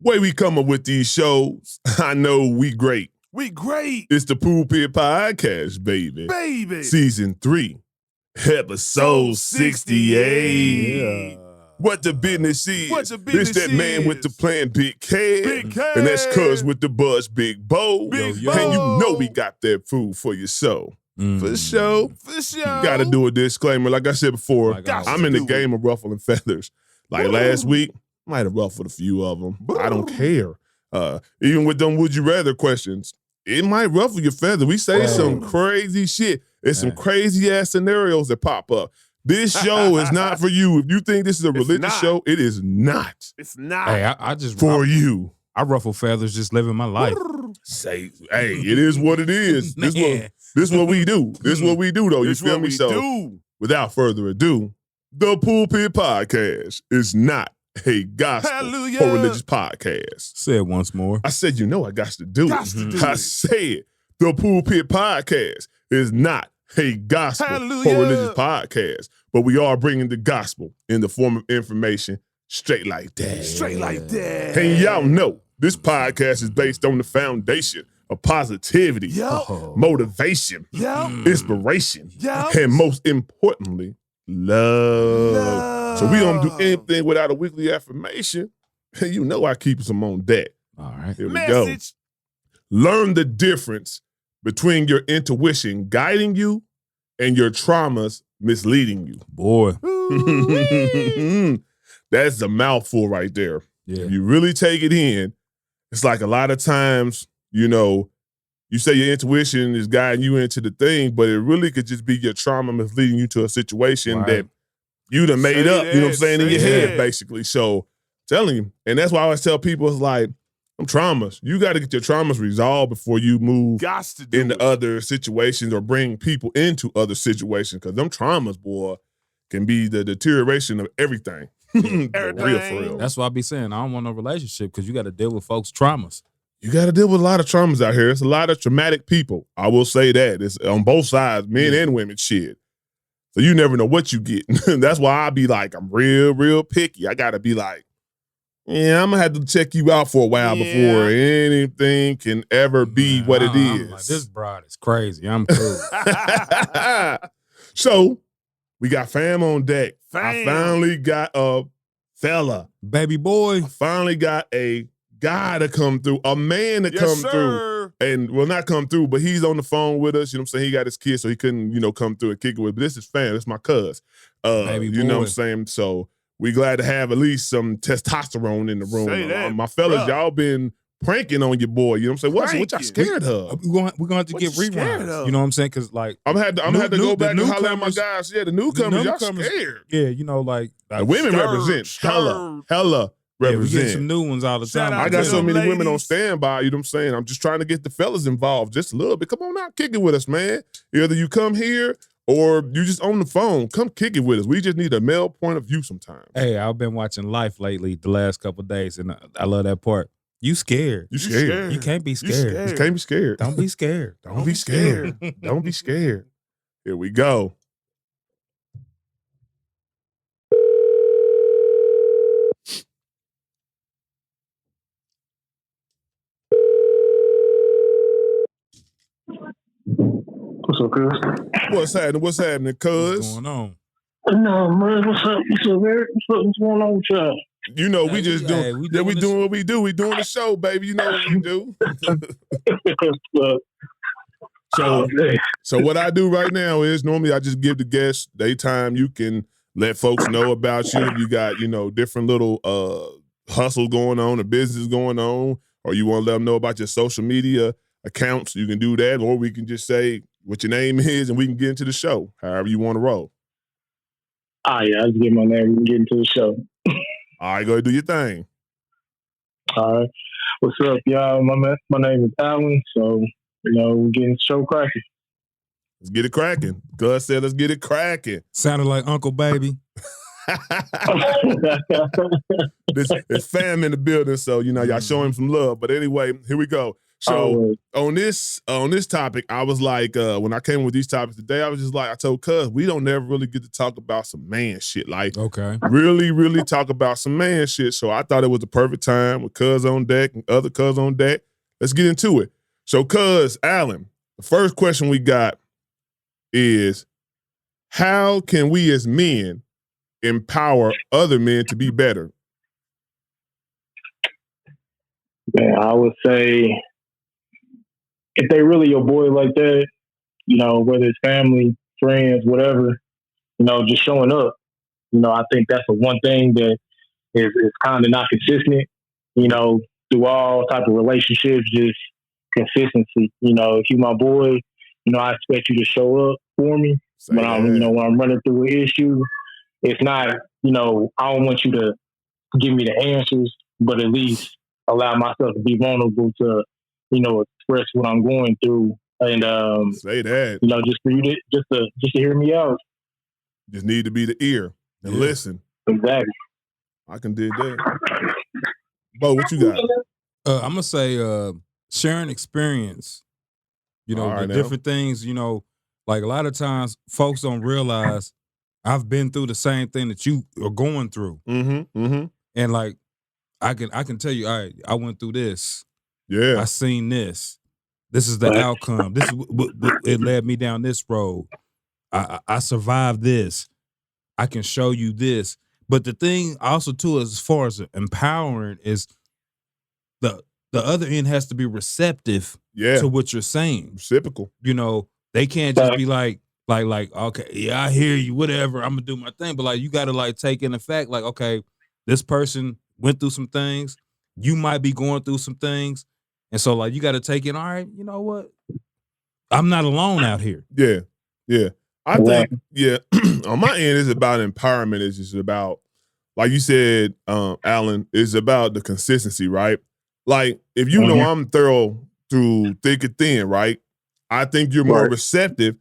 Way we come up with these shows, I know we great. We great. It's the Pulpit Podcast, baby. Baby. Season 3, episode 68. Yeah. What the business is. What the business This that man with the plan, Big Cash. Big Cash. And that's Cuz with the buzz, Big Bo. Big And you Bo. know we got that food for your soul. For sure. For sure. Gotta do a disclaimer. Like I said before, I'm in the game of ruffling feathers. Like last week, might have ruffled a few of them. I don't care. Even with them would you rather questions, it might ruffle your feather. We say some crazy shit. There's some crazy ass scenarios that pop up. This show is not for you. If you think this is a religious show, it is not. It's not. Hey, I just For you. I ruffle feathers just living my life. Say, hey, it is what it is. This what we do. This what we do, though. You This feel what me? we So, do. without further ado, the Pulpit Podcast is not a gospel Hallelujah. or religious podcast. Say it once more. I said, you know, I got to do Gots to it. do I it. said, the Pulpit Podcast is not a gospel Hallelujah. or religious podcast, but we are bringing the gospel in the form of information straight like that. Straight like that. And y'all know this podcast is based on the foundation of positivity, Yup. motivation, Yup. inspiration, Yup. and most importantly, love. So we don't do anything without a weekly affirmation. And you know I keep some on deck. All right. Here we go. Message. Learn the difference between your intuition guiding you and your traumas misleading you. Boy. Ooh-wee. That's a mouthful right there. Yeah. If you really take it in, it's like a lot of times, you know, you say your intuition is guiding you into the thing, but it really could just be your trauma misleading you to a situation Right. that you done made Say up, you know what I'm that, saying, in say your head, that. basically. So telling you, and that's why I always tell people, it's like, them traumas, you got to get your traumas resolved before you move Gots to do into it. other situations or bring people into other situations. Because them traumas, boy, can be the deterioration of everything. For real, for real. That's why I be saying I don't want no relationship because you got to deal with folks' traumas. You got to deal with a lot of traumas out here. It's a lot of traumatic people. I will say that. It's on both sides, men and women, shit. So you never know what you get. That's why I be like, I'm real, real picky. I got to be like, yeah, I'm going to have to check you out for a while before anything can ever be what it I'm is. like, this broad is crazy. I'm cool. So we got fam on deck. I Fam. finally got a fella. Baby boy. I finally got a guy to come through, a man to Yes, come through. sir. And well, not come through, but he's on the phone with us. You know what I'm saying? He got his kid, so he couldn't, come through and kick it with. But this is fam. This is my cuz. Baby you know what boy. I'm saying? So we glad to have at least some testosterone in the room. Say that, My fellas, bruh. y'all been pranking on your boy. You know what I'm saying? What y'all Pranking. scared of? We're going to have to What get you scared reruns. of? You know what I'm saying? Because, like, I'm gonna have to New- go the back and holler at my newcomers- guys. Yeah, the newcomers, y'all newcomers- scared. yeah, you know, like The women Scared, represent hella yeah, we get represent. some new ones all the Shout time. out I got to so them many women on ladies. standby, you know what I'm saying? I'm just trying to get the fellas involved just a little bit. Come on out, kick it with us, man. Either you come here or you just on the phone. Come kick it with us. We just need a male point of view sometimes. Hey, I've been watching Life lately the last couple of days, and I love that part. You scared. You scared. You can't be You scared. You can't be scared. Don't be scared. Don't be scared. Don't be scared. Here we go. What's up, cuz? What's happening? What's happening, What's cuz? going on? No, man. What's up? What's up, Eric? What's going on with y'all? You know, we Hey, just we- doing, hey, we yeah, we doing doing what we do. We doing the show, baby. You know what we do. So, Hey, so what I do right now is normally I just give the guests daytime. You can let folks know about you. If you got, different little hustles going on, or business going on, or you want to let them know about your social media accounts, you can do that. Or we can just say what your name is and we can get into the show, however you want to roll. yeah, I'll just get my name. We can get into the show. All right, go ahead, do your thing. All right. What's up, y'all? My name is Alan. So, we're getting the show cracking. Let's get it cracking. Gus said, let's get it cracking. Sounded like Uncle Baby. It's fam in the building, so y'all show him some love. But anyway, here we go. So on this topic, I was like, when I came with these topics today, I was just like, I told Cuz, we don't never really get to talk about some man shit. Like, Okay. really, really talk about some man shit. So I thought it was the perfect time with Cuz on deck and other Cuz on deck. Let's get into it. So Cuz, Alan, the first question we got is, how can we as men empower other men to be better? Man, I would say if they really your boy like that, you know, whether it's family, friends, whatever, you know, just showing up. You know, I think that's the one thing that is kind of not consistent, you know, through all type of relationships, just consistency. You know, if you my boy, you know, I expect you to show up for me when I'm running through an issue. It's not, you know, I don't want you to give me the answers, but at least allow myself to be vulnerable to, you know, express what I'm going through, and say that, you know, just for you to just to hear me out. Just need to be the ear and listen. Exactly. I can dig that. Bo, what you got? I'm gonna say sharing experience. You know, the different things. You know, like a lot of times, folks don't realize I've been through the same thing that you are going through, and like. I can tell you, all right, I went through this. Yeah. I seen this. This is the outcome. This is it led me down this road. I survived this. I can show you this. But the thing also too, as far as empowering, is the other end has to be receptive to what you're saying. Reciprocal. You know, they can't just be like, okay, yeah, I hear you, whatever, I'm gonna do my thing. But like you gotta like take in the fact, like, okay, this person went through some things. You might be going through some things. And so, like, you got to take it, all right, you know what? I'm not alone out here. Yeah. Yeah. I think, on my end, it's about empowerment. It's just about, like you said, Alan, it's about the consistency, right? Like, if you know I'm thorough through thick and thin, right? I think you're more receptive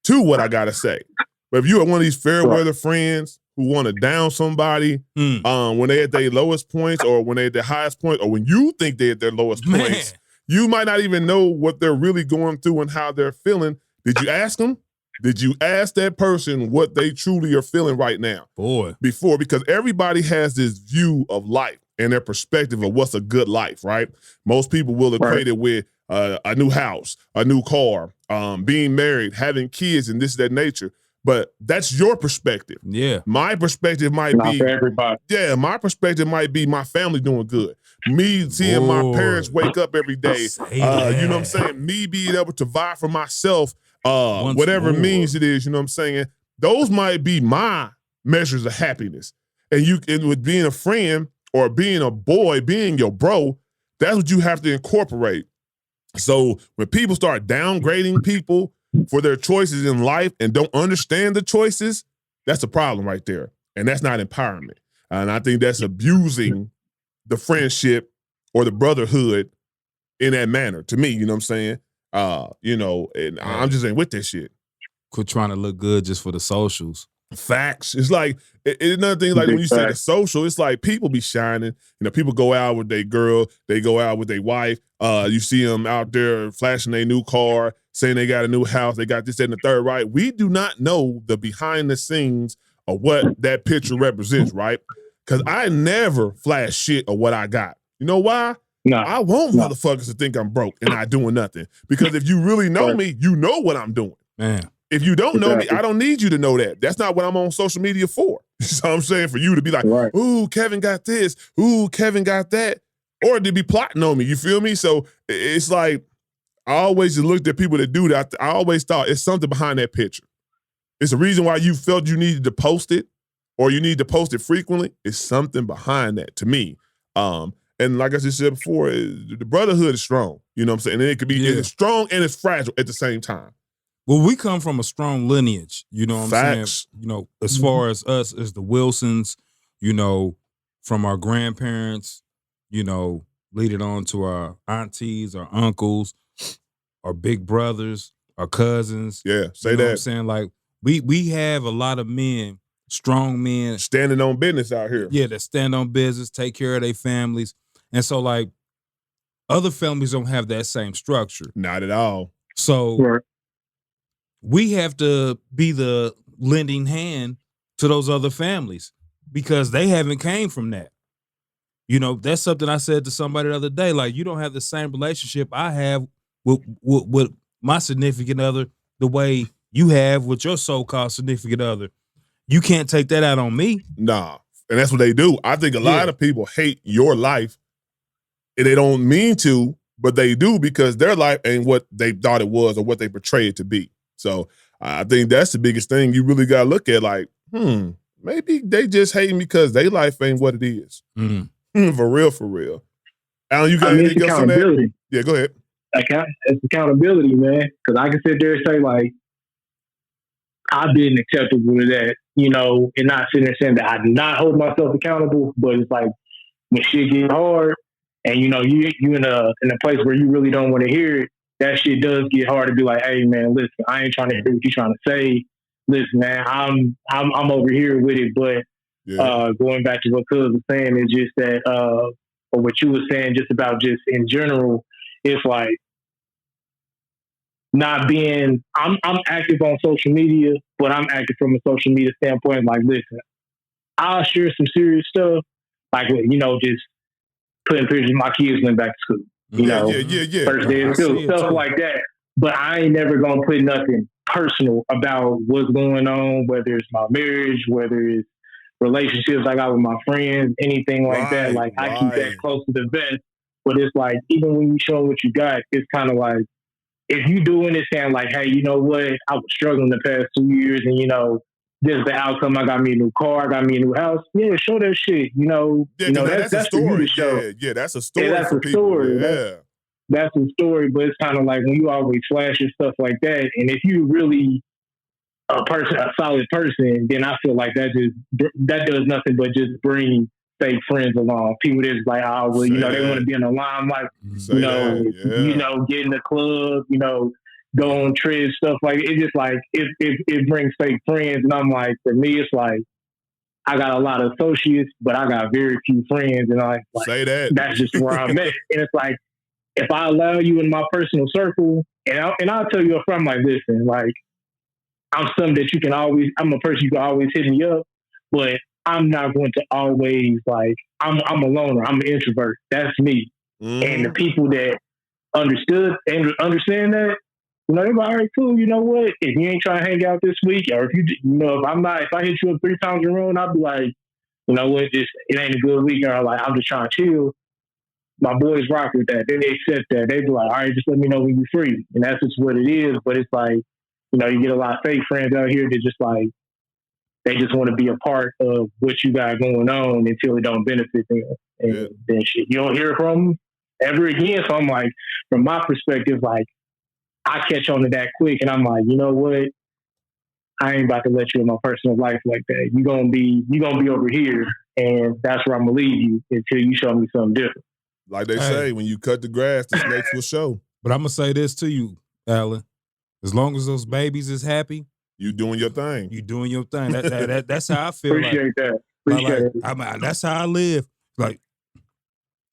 to what I got to say. But if you are one of these fair weather friends who want to down somebody when they at their lowest points or when they at their highest point or when you think they're at their lowest points, you might not even know what they're really going through and how they're feeling. Did you ask them? Did you ask that person what they truly are feeling right now? Before, because everybody has this view of life and their perspective of what's a good life, right? Most people will equate it with a new house, a new car, being married, having kids, and this, that nature. But that's your perspective. Yeah. My perspective might be for everybody. Yeah, my perspective might be my family doing good. Me seeing my parents wake up every day. You know what I'm saying? Me being able to vie for myself, whatever means it is, you know what I'm saying? Those might be my measures of happiness. And with being a friend or being a boy, being your bro, that's what you have to incorporate. So when people start downgrading people for their choices in life and don't understand the choices, that's a problem right there. And that's not empowerment. And I think that's abusing the friendship or the brotherhood in that manner to me, you know what I'm saying? You know, and I'm just ain't with this shit. Quit trying to look good just for the socials. Facts. It's like, another thing, like when you say the social, it's like people be shining. You know, people go out with their girl, they go out with their wife. You see them out there flashing their new car, saying they got a new house, they got this, that, and the third, right? We do not know the behind the scenes of what that picture represents, right? Because I never flash shit of what I got. You know why? No. I want motherfuckers to think I'm broke and not doing nothing. Because if you really know me, you know what I'm doing. Man. If you don't know me, I don't need you to know that. That's not what I'm on social media for. So I'm saying for you to be like, ooh, Kevin got this. Ooh, Kevin got that. Or to be plotting on me. You feel me? So it's like, I always just looked at people that do that. I always thought it's something behind that picture. It's the reason why you felt you needed to post it or you need to post it frequently. It's something behind that to me. And like I just said before, the brotherhood is strong. You know what I'm saying? And it could be it's strong and it's fragile at the same time. Well, we come from a strong lineage, you know what I'm saying? You know, as far as us, as the Wilsons, you know, from our grandparents, you know, lead it on to our aunties, our uncles, our big brothers, our cousins. Yeah, say you know that. What I'm saying? Like, we have a lot of men, strong men. Standing on business out here. Yeah, that stand on business, take care of their families. And so, like, Other families don't have that same structure. Not at all. So Right. we have to be the lending hand to those other families because they haven't came from that. You know, that's something I said to somebody the other day. Like, you don't have the same relationship I have with my significant other the way you have with your so-called significant other. You can't take that out on me. Nah. And that's what they do. I think a lot of people hate your life and they don't mean to, but they do because their life ain't what they thought it was or what they portray it to be. So I think that's the biggest thing you really got to look at. Like, maybe they just hating because their life ain't what it is. For real, for real. Alan, you got anything else on that? Yeah, go ahead. It's accountability, man. Because I can sit there and say, like, I've been acceptable to that, you know, and not sitting there saying that I do not hold myself accountable. But it's like when shit get hard, and you know you in a place where you really don't want to hear it, that shit does get hard to be like, hey man, listen, I ain't trying to hear what you're trying to say. Listen, man, I'm over here with it, but going back to what Cuz was saying is just that, or what you were saying, just about just in general, it's like not being. I'm active on social media, but I'm active from a social media standpoint. Like, listen, I'll share some serious stuff, like you know, just putting pictures of my kids went back to school. You know, first day of school, stuff like that. But I ain't never gonna put nothing personal about what's going on, whether it's my marriage, whether it's relationships I got with my friends, anything like that. Like I keep that close to the vest. But it's like, even when you show what you got, it's kind of like, if you doing this saying like, hey, you know what, I was struggling the past 2 years and, you know, this is the outcome. I got me a new car, I got me a new house. Yeah, show that shit. You know, that's a story. Yeah, that's a story. Yeah, that's a story. That's a story, but it's kind of like when you always flash and stuff like that. And if you really a solid person, then I feel like that does nothing but just bring fake friends along. People that's like, oh, well, you know, they want to be in the limelight, you know, get in the club, you know, go on trips, stuff like it. It's just like it brings fake friends, and I'm like, for me, it's like I got a lot of associates, but I got very few friends, and I like, say that. That's just where I'm at. And it's like, if I allow you in my personal circle, and I'll tell you up front, like, listen, like, I'm a person you can always hit me up, but I'm not going to always, like, I'm a loner. I'm an introvert. That's me. And the people that understand that, you know, they're like, all right, cool. You know what? If you ain't trying to hang out this week, or if I hit you up 3 times in a row, and I'll be like, you know what, it ain't a good week, or like, I'm just trying to chill. My boys rock with that. Then they accept that. They be like, all right, just let me know when you're free. And that's just what it is. But it's like, you know, you get a lot of fake friends out here that just like, they just want to be a part of what you got going on until it don't benefit them. And then shit, you don't hear from them ever again. So I'm like, from my perspective, like, I catch on to that quick, and I'm like, you know what? I ain't about to let you in my personal life like that. You're gonna be over here, and that's where I'm gonna leave you until you show me something different. Like they say, when you cut the grass, the snakes will show. But I'm gonna say this to you, Alan. As long as those babies is happy, you doing your thing. You doing your thing. That's how I feel. Appreciate that. That's how I live. Like,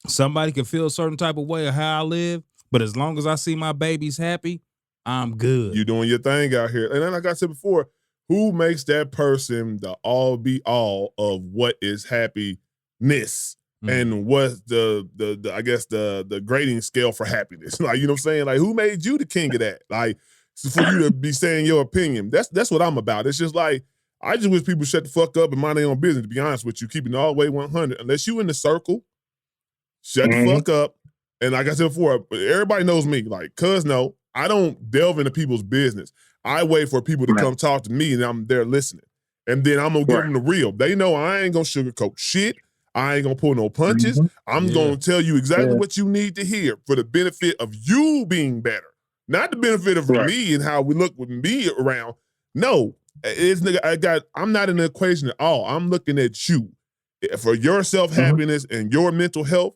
somebody can feel a certain type of way of how I live, but as long as I see my babies happy, I'm good. You doing your thing out here. And then, like I said before, who makes that person the all be all of what is happiness? And what's the I guess the grading scale for happiness? Like, you know what I'm saying? Like, who made you the king of that? Like, for you to be saying your opinion. That's what I'm about. It's just like, I just wish people shut the fuck up and mind their own business, to be honest with you, keeping it all the way 100. Unless you in the circle, shut the fuck up. And like I said before, everybody knows me. Like, cuz no, I don't delve into people's business. I wait for people to come talk to me, and I'm there listening. And then I'm going to give them the real. They know I ain't going to sugarcoat shit. I ain't going to pull no punches. I'm going to tell you exactly what you need to hear for the benefit of you being better. Not the benefit of me and how we look with me around. No, I'm not in the equation at all. I'm looking at you. For your self-happiness and your mental health,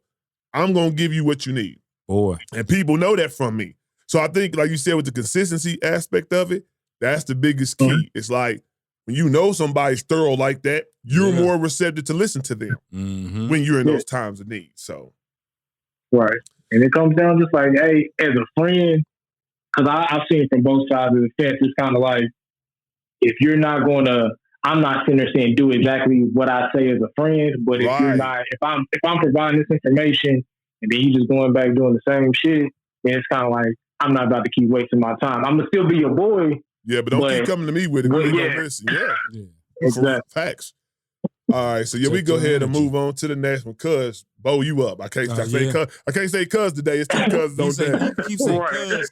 I'm going to give you what you need. Boy. And people know that from me. So I think, like you said, with the consistency aspect of it, that's the biggest key. It's like, when you know somebody's thorough like that, you're more receptive to listen to them when you're in those times of need. So, And it comes down just like, hey, as a friend, because I've seen it from both sides of the fence. It's kind of like, if you're not going to, I'm not sitting there saying do exactly what I say as a friend, but if you're not, if I'm providing this information and then you just going back doing the same shit, then it's kind of like, I'm not about to keep wasting my time. I'm gonna still be your boy. Yeah, but don't keep coming to me with it. We ain't gonna listen. Yeah. Exactly. Facts. All right, so we go ahead and move on to the next one. Cuz, Bo, you up? I can't say cuz today. It's two cousins on there. Keep saying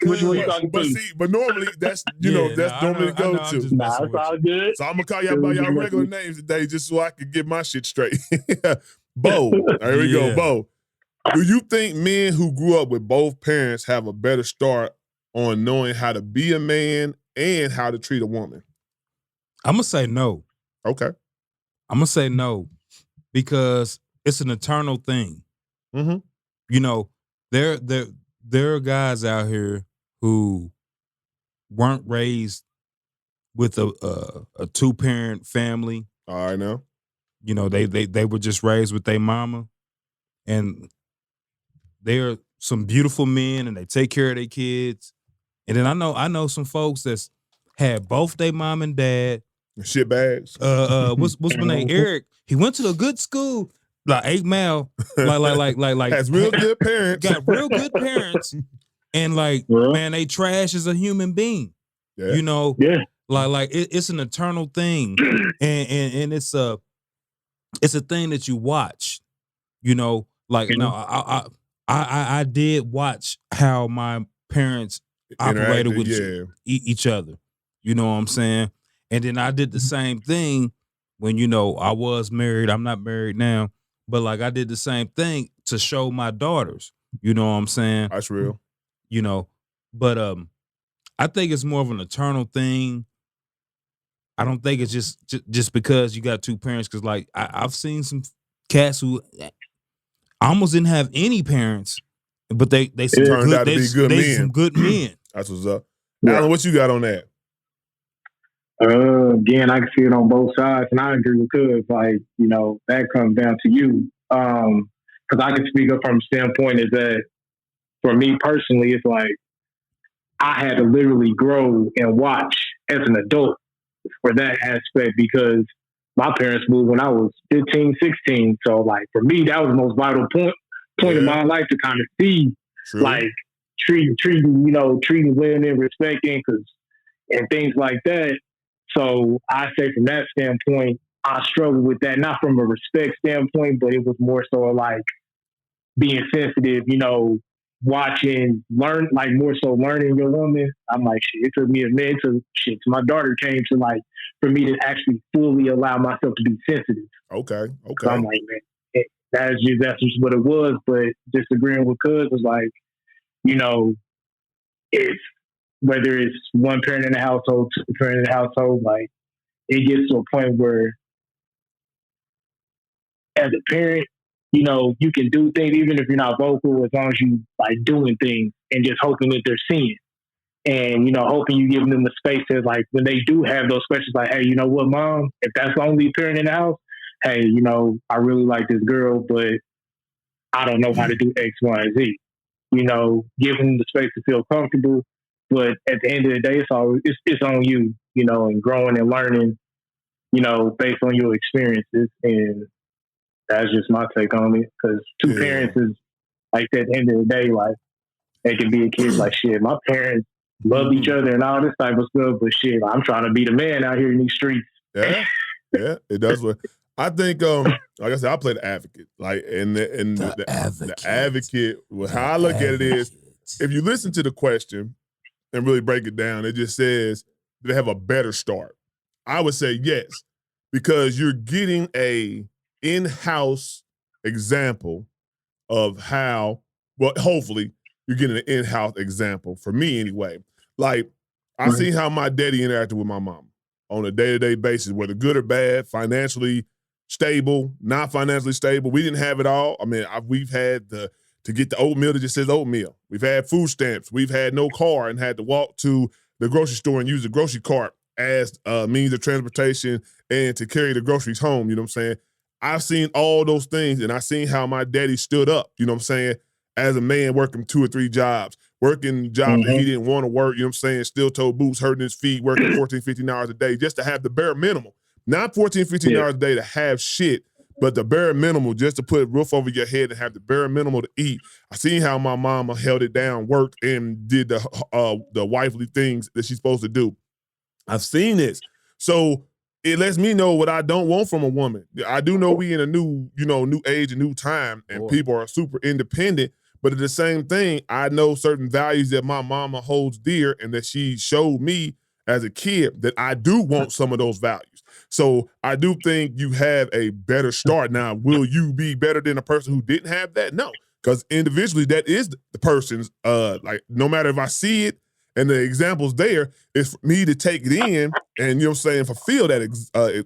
cuz. But normally that's that's normally the go-to. Nah, it's all good. So I'm gonna call y'all by y'all regular names today, just so I can get my shit straight. Bo, there we go. Bo, do you think men who grew up with both parents have a better start on knowing how to be a man and how to treat a woman? I'm gonna say no. Okay. I'm gonna say no because it's an eternal thing. Mm-hmm. You know, there are guys out here who weren't raised with a 2-parent family. All right, now. You know, they were just raised with their mama, and they're some beautiful men, and they take care of their kids. And then I know some folks that's had both their mom and dad. Shit bags. What's my name? Eric. He went to a good school, like 8 Mile, like has real good parents. Got real good parents, and man, they trash as a human being. Yeah. You know, yeah. It's an eternal thing, and it's a thing that you watch. You know, I did watch how my parents operated with each other. You know what I'm saying? And then I did the same thing when, I was married. I'm not married now, but I did the same thing to show my daughters. You know what I'm saying? That's real. But I think it's more of an eternal thing. I don't think it's just because you got 2 parents. Because I've seen some cats who almost didn't have any parents, but they turned out to be good men. Some good men. That's what's up. Yeah. Alan, what you got on that? Again, I can see it on both sides, and I agree with Cuz. That comes down to you. Because I can speak up from the standpoint is that for me personally, it's like I had to literally grow and watch as an adult for that aspect because my parents moved when I was 15, 16. So for me, that was the most vital point in my life to kind of see, treating women, respecting, and things like that. So I say from that standpoint, I struggled with that, not from a respect standpoint, but it was more so being sensitive, watching, more so learning your woman. I'm like, shit, it took me a minute to my daughter came to for me to actually fully allow myself to be sensitive. Okay. So I'm like, man, that's just what it was. But disagreeing with Cuz was it's, whether it's 1 parent in the household, 2 parent in the household, it gets to a point where as a parent, you can do things even if you're not vocal, as long as you doing things and just hoping that they're seeing. And, hoping you give them the space to when they do have those questions, hey, you know what, Mom, if that's the only parent in the house, hey, I really like this girl, but I don't know how to do X, Y, and Z. Give them the space to feel comfortable. But at the end of the day, it's on you, and growing and learning, based on your experiences. And that's just my take on it. Because 2 parents is at the end of the day, they can be a kid shit. My parents love each other and all this type of stuff, but shit, I'm trying to be the man out here in these streets. Yeah, it does. I think, like I said, I play the advocate. The advocate. Well, how I look at it is, if you listen to the question and really break it down, it just says, do they have a better start? I would say yes, because you're getting a in-house example of how, hopefully you're getting an in-house example, for me anyway. I see how my daddy interacted with my mom on a day-to-day basis, whether good or bad, financially stable, not financially stable. We didn't have it all. I mean, we've had to get the oatmeal that just says oatmeal. We've had food stamps. We've had no car and had to walk to the grocery store and use the grocery cart as a means of transportation and to carry the groceries home. You know what I'm saying? I've seen all those things, and I've seen how my daddy stood up. You know what I'm saying? as a man working 2 or 3 jobs, working jobs that he didn't want to work, you know what I'm saying, steel toe boots, hurting his feet, working 14, 15 hours a day just to have the bare minimum. Not 14, 15 hours a day to have shit, but the bare minimum just to put a roof over your head and have the bare minimum to eat. I seen how my mama held it down, worked, and did the wifely things that she's supposed to do. I've seen this. So it lets me know what I don't want from a woman. I do know we in a new age, a new time, and people are super independent. But at the same thing, I know certain values that my mama holds dear and that she showed me as a kid that I do want some of those values. So I do think you have a better start. Now, will you be better than a person who didn't have that? No, because individually, that is the person's, like, no matter if I see it, and the example's there, is for me to take it in and, you know what I'm saying, fulfill that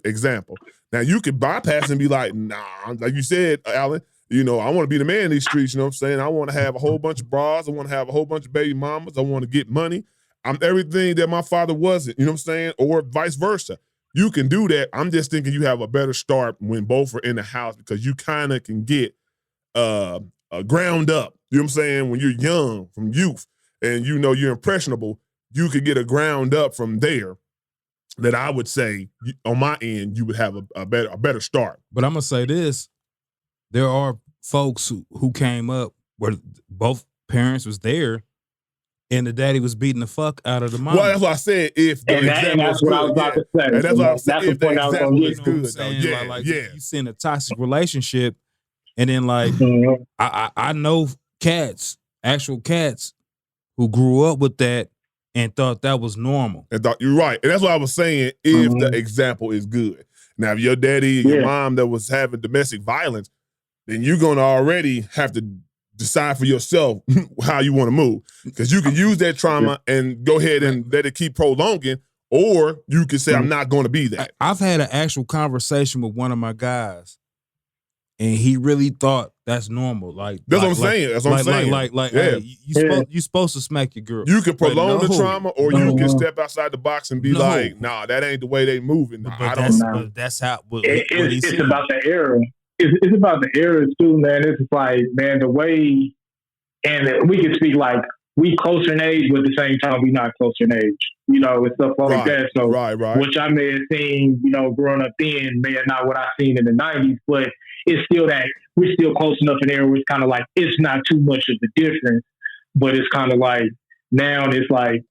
example. Now, you could bypass and be like, nah, like you said, Alan, you know, I want to be the man in these streets, you know what I'm saying? I want to have a whole bunch of bras. I want to have a whole bunch of baby mamas. I want to get money. I'm everything that my father wasn't, you know what I'm saying? Or vice versa. You can do that. I'm just thinking you have a better start when both are in the house because you kind of can get ground up, you know what I'm saying? When you're young, from youth, and you know you're impressionable, you could get a ground up from there that I would say, on my end, you would have a better start. But I'm going to say this. There are folks who came up where both parents was there and the daddy was beating the fuck out of the mom. Well, that's what I said. If the example is good, I was about to say. And that's what I was saying. That's If the example is good, yeah. You see in a toxic relationship, and then like I know actual cats, who grew up with that and thought that was normal. And thought you're right, and that's what I was saying. If the example is good, now if your daddy, your mom that was having domestic violence, then you're gonna already have to decide for yourself how you want to move. Because you can use that trauma and go ahead and let it keep prolonging, or you can say, I'm not going to be that. I've had an actual conversation with one of my guys, and he really thought that's normal. Like that's what I'm saying. That's what I'm saying. Hey, you supposed to smack your girl. You can prolong the trauma, or you can step outside the box and be like, nah, that ain't the way they moving. But that's how it's about the era. It's about the eras too, man. It's like, man, the way, and we can speak like we closer in age, but at the same time we not closer in age, you know, and stuff like that. So, which I may have seen, you know, growing up then, may have not what I seen in the 90s, but it's still that we're still close enough in there where it's kind of like it's not too much of the difference, but it's kind of like now it's like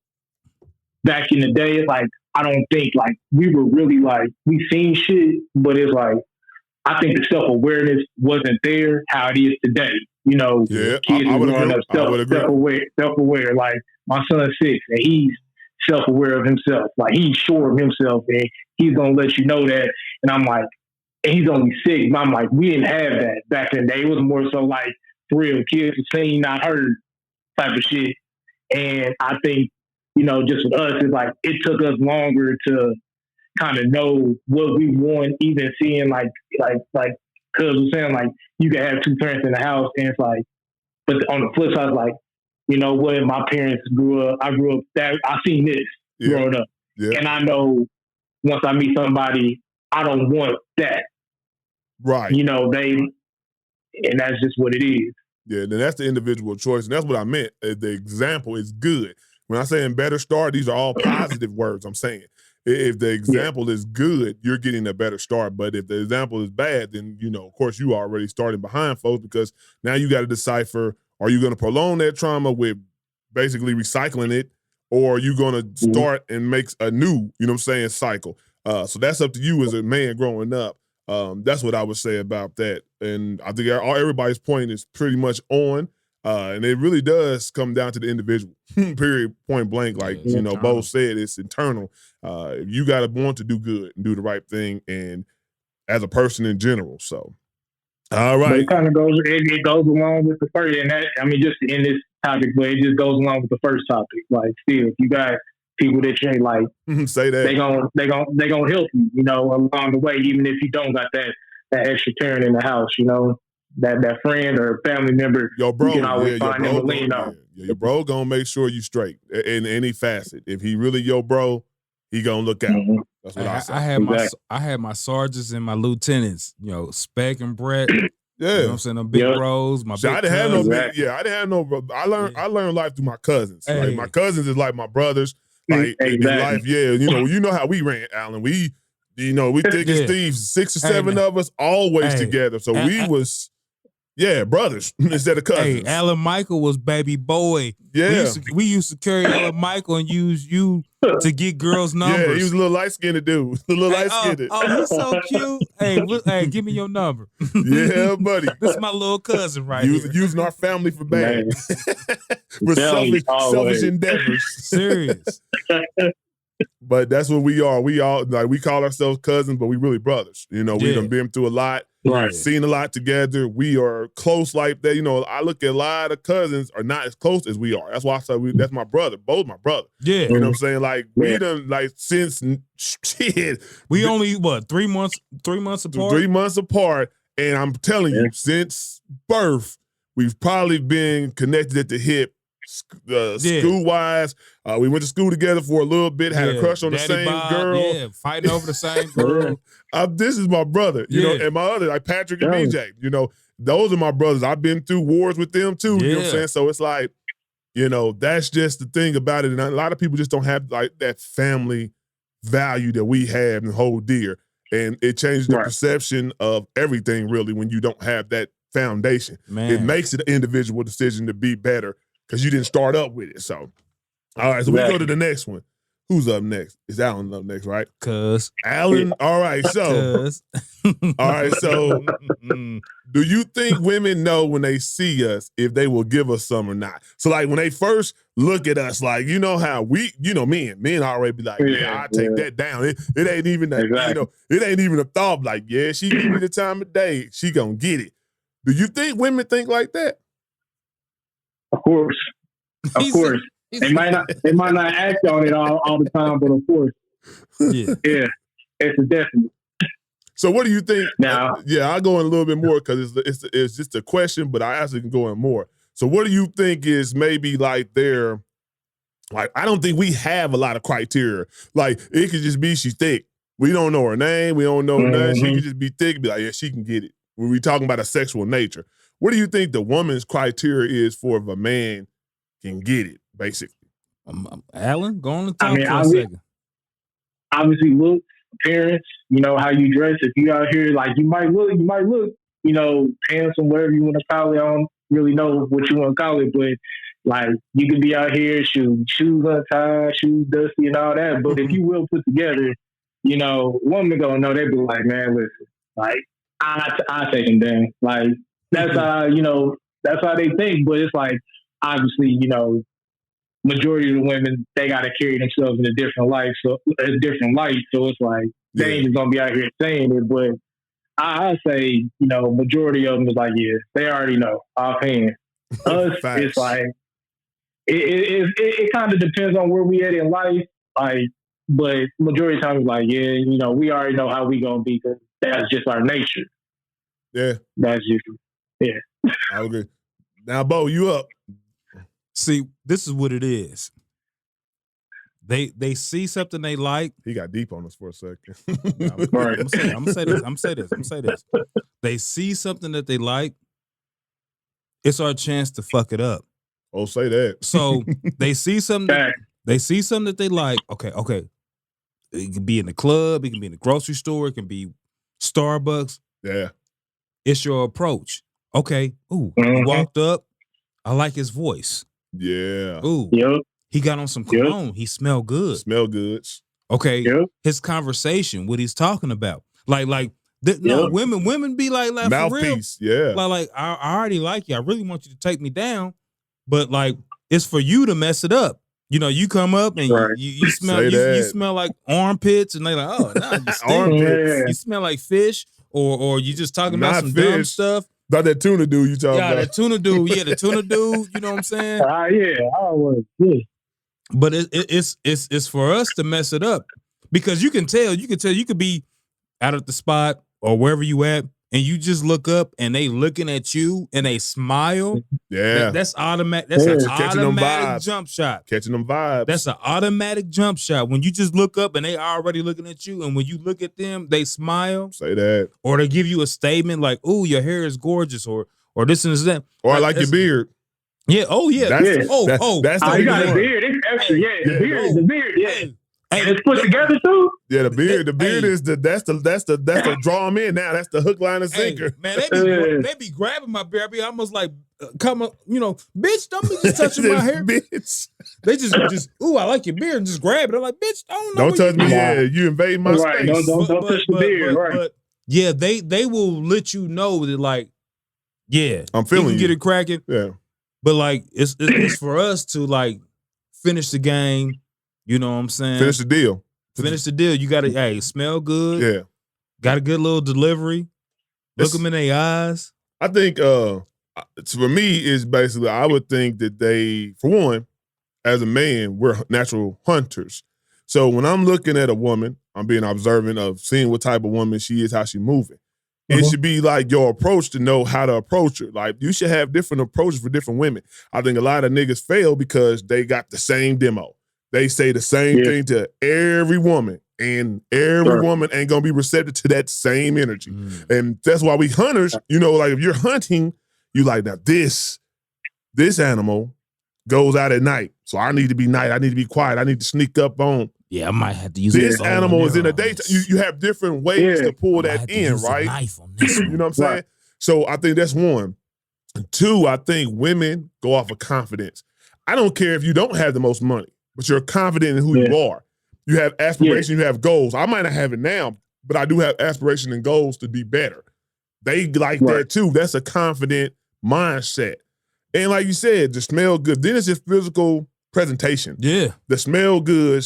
back in the day, it's like I don't think like we were really like we seen shit, but it's like I think the self-awareness wasn't there how it is today. You know, kids are growing up self-aware. Like my son's 6 and he's self-aware of himself. Like he's sure of himself and he's gonna let you know that. And I'm like, and he's only 6. And I'm like, we didn't have that back in the day. It was more so like for real kids seen, not heard type of shit. And I think, you know, just with us, it's like it took us longer to kind of know what we want, even seeing like Cuz was saying, like you can have 2 parents in the house, and it's like, but on the flip side, like, you know what, my parents I grew up that I seen this growing up, and I know once I meet somebody, I don't want that, right? You know, and that's just what it is. Yeah, then that's the individual choice, and that's what I meant. The example is good. When I say in better start, these are all positive words I'm saying. If the example is good, you're getting a better start. But if the example is bad, then, you know, of course, you are already starting behind folks because now you got to decipher, are you going to prolong that trauma with basically recycling it, or are you going to start and make a new, you know what I'm saying, cycle? So that's up to you as a man growing up. That's what I would say about that. And I think everybody's point is pretty much on. And it really does come down to the individual, period, point blank. Like, you know, Bo said, it's internal. You got to want to do good and do the right thing, and as a person in general. So, all right. But it kind of goes along with the first, and that, I mean, just in this topic, but it just goes along with the first topic. Like, still, if you got people that you ain't like, say that they gonna help you, you know, along the way, even if you don't got that extra parent in the house, you know. That friend or family member, your bro, you can always find them to lean on. Your bro gonna make sure you straight in any facet. If he really your bro, he gonna look out. That's what I say. I had my sergeants and my lieutenants, you know, Spec and Brett. You know what I'm saying? Them big bros, my So big I didn't have no cousins. big, I didn't have no bro. I learned life through my cousins. Hey. Like my cousins is like my brothers. Like in life, you know how we ran, Alan. We thick as thieves, 6 or 7 of us always together. So we was brothers instead of cousins. Hey, Alan Michael was baby boy. Yeah. We used to carry Alan Michael and use you to get girls' numbers. Yeah, he was a little light-skinned dude. A little light-skinned. Oh, he's so cute. Hey, give me your number. Yeah, buddy. This is my little cousin right here. Using our family for bad. For selfish endeavors. Serious. But that's what we are. We all we call ourselves cousins, but we really brothers. You know, we done been through a lot, seen a lot together. We are close like that. You know, I look at a lot of cousins are not as close as we are. That's why I say that's my brother. Both my brother. Yeah. You know what I'm saying? Like we done since shit. We only 3 months apart? 3 months apart. And I'm telling you, since birth, we've probably been connected at the hip. School wise, we went to school together for a little bit. Had a crush on the same girl. Fighting over the same girl. This is my brother, you know, and my other like Patrick and BJ. You know, those are my brothers. I've been through wars with them too. You know what I'm saying? So it's like, you know, that's just the thing about it. And a lot of people just don't have like that family value that we have and hold dear, and it changes the perception of everything really when you don't have that foundation. Man. It makes it an individual decision to be better. Because you didn't start up with it. So, all right, so we go to the next one. Who's up next? Is Alan up next, right? Cuz. Alan, all right, so. All right, so do you think women know when they see us if they will give us some or not? So, like, when they first look at us, like, you know how men already be like, I'll take that down. It ain't even, it ain't even a thought like, she give me the time of day. She gonna get it. Do you think women think like that? Of course. They might not act on it all the time, but of course. Yeah. It's a definite. So what do you think? Now, I'll go in a little bit more because it's just a question, but I actually can go in more. So what do you think is maybe like I don't think we have a lot of criteria. Like it could just be she's thick. We don't know her name. We don't know nothing. She could just be thick and be like, she can get it. When we talking about a sexual nature. What do you think the woman's criteria is for if a man can get it, basically? Alan, go on and talk for a second. Obviously, look, appearance, you know, how you dress. If you out here, like, you might look, you know, handsome, whatever you want to call it. I don't really know what you want to call it, but, like, you can be out here, shoes untied, shoes dusty and all that. But if you will put together, you know, woman gonna know, they be like, man, listen, like, I take them down. Like, that's how, you know, that's how they think. But it's like, obviously, you know, majority of the women, they got to carry themselves in a different light. So it's like, they ain't just going to be out here saying it. But I say, you know, majority of them is like, they already know offhand. Us, it's like, it kind of depends on where we at in life. Like, but majority of the time it's like, you know, we already know how we going to be because that's just our nature. Yeah. That's just, I agree. Now, Bo, you up. See, this is what it is. They see something they like. He got deep on us for a second. I'm gonna say this. They see something that they like. It's our chance to fuck it up. Oh, say that. So they see something. That they like. Okay. It can be in the club. It can be in the grocery store. It can be Starbucks. Yeah. It's your approach. Okay. Ooh, he walked up. I like his voice. Yeah. Ooh. Yep. He got on some cologne. He smelled good. Smell goods. Okay. Yep. His conversation, what he's talking about. No, women be like mouthpiece. Yeah. Like I already like you. I really want you to take me down. But like, it's for you to mess it up. You know, you come up and you smell you smell like armpits, and they like, oh, nah, you stink. Armpits. You smell like fish, or you just talking about some dumb stuff. About that tuna dude you talking about. Yeah, the tuna dude. Yeah, the tuna dude. You know what I'm saying? But it's for us to mess it up because you can tell. You could be out at the spot or wherever you at. and you just look up and they looking at you and they smile, Yeah. that's automatic. That's an Catching them automatic vibes. jump shot. Catching them vibes. That's an automatic jump shot. When you just look up and they already looking at you, and when you look at them, they smile, Say that. or they give you a statement like, "Ooh, your hair is gorgeous," or this and that. Or I like your beard. Yeah. Oh yeah. That's- That's Oh, the you got one. a beard. It's extra. Yeah, the beard. Yeah. Hey, And it's put together too. Yeah, the beard Hey. is that's the draw them in now. That's the hook, line, and hey, sinker. man, they be grabbing my beard. I be almost like, come on, bitch, don't be just touching my hair. Bitch. They just, ooh, I like your beard, and just grab it. I'm like, bitch, I don't know. Don't touch me. You Yeah, you invade my Right, space. don't touch the beard, right. But yeah, they will let you know that, like, yeah, I'm feeling you can get it cracking. Yeah. But like, it's for us to like finish the game. You know what I'm saying? Finish the deal. Finish the deal. You got to, smell good. Yeah. Got a good little delivery. Look It's- them in their eyes. I think for me is basically I would think that they, for one, as a man, we're natural hunters. So when I'm looking at a woman, I'm being observant of seeing what type of woman she is, how she moving. It should be like your approach to know how to approach her. Like you should have different approaches for different women. I think a lot of niggas fail because they got the same demo. They say the same thing to every woman, and every woman ain't gonna be receptive to that same energy. And that's why we hunters, like if you're hunting, you like, now this animal goes out at night. So I need to be night. I need to be quiet. I need to sneak up on. Yeah, I might have to use This animal is in the daytime. You have different ways to pull that in, right? Knife on this You know what I'm saying? So I think that's one. Two, I think women go off of confidence. I don't care if you don't have the most money, but you're confident in who you are. You have aspiration, you have goals. I might not have it now, but I do have aspiration and goals to be better. They like that too. That's a confident mindset. And like you said, to smell good. Then it's just physical presentation. Yeah. The smell good,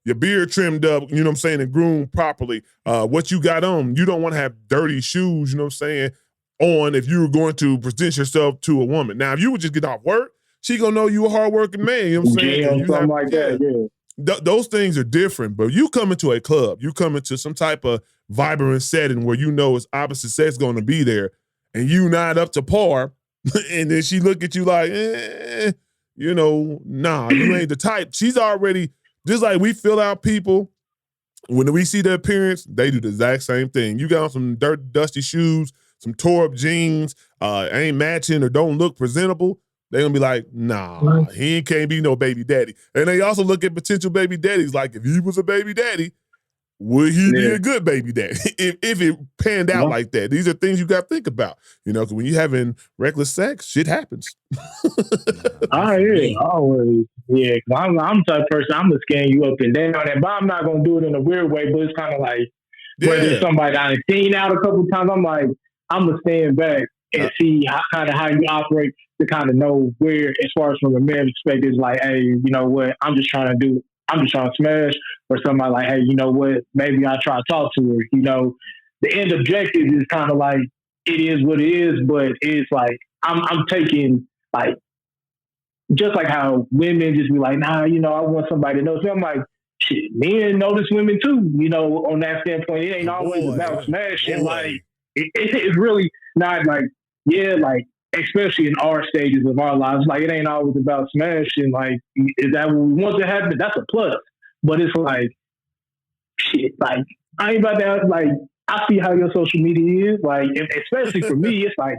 your beard trimmed up, you know what I'm saying, and groomed properly. What you got on, you don't want to have dirty shoes, you know what I'm saying, on if you were going to present yourself to a woman. Now, if you would just get off work, she gonna know you a hardworking man, you know what I'm saying? Something like that, those things are different, but you come into a club, you come into some type of vibrant setting where you know it's opposite sex going to be there, and you not up to par, and then she look at you like, nah, you ain't the type. She's already, just like we feel out people, when we see their appearance, they do the exact same thing. You got on some dirty, dusty shoes, some tore up jeans, ain't matching or don't look presentable, they're gonna be like, nah, he can't be no baby daddy. And they also look at potential baby daddies like, if he was a baby daddy, would he be a good baby daddy? if it panned out like that. These are things you got to think about. Because when you're having reckless sex, shit happens. Always. Yeah, because I'm the type of person, I'm going to scan you up and down. And but I'm not going to do it in a weird way, but it's kind of like, whether somebody I've seen out a couple times, I'm like, I'm going to stand back and see how you operate to kind of know where, as far as from a man's perspective, it's like, hey, you know what, I'm just trying to smash, or somebody like, hey, you know what, maybe I'll try to talk to her. The end objective is kind of like, it is what it is, but it's like, I'm taking, like, just like how women just be like, nah, I want somebody to know. So I'm like, shit, men notice women too, on that standpoint. It ain't always about smashing. Like, it's really not like, like, especially in our stages of our lives, like, it ain't always about smashing. Like, is that what we want to happen? That's a plus. But it's like, shit, like, I ain't about that. Like, I see how your social media is. Like, especially for me, it's like,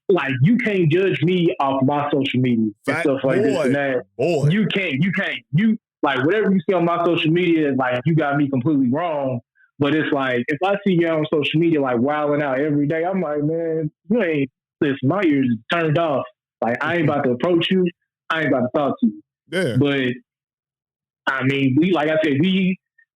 like, you can't judge me off my social media and stuff like this and that. You can't. You, like, whatever you see on my social media, like, you got me completely wrong. But it's like, if I see you on social media, like, wilding out every day, I'm like, man, you ain't, listen, my ears turned off. Like, I ain't about to approach you. I ain't about to talk to you. Yeah. But, I mean, like I said,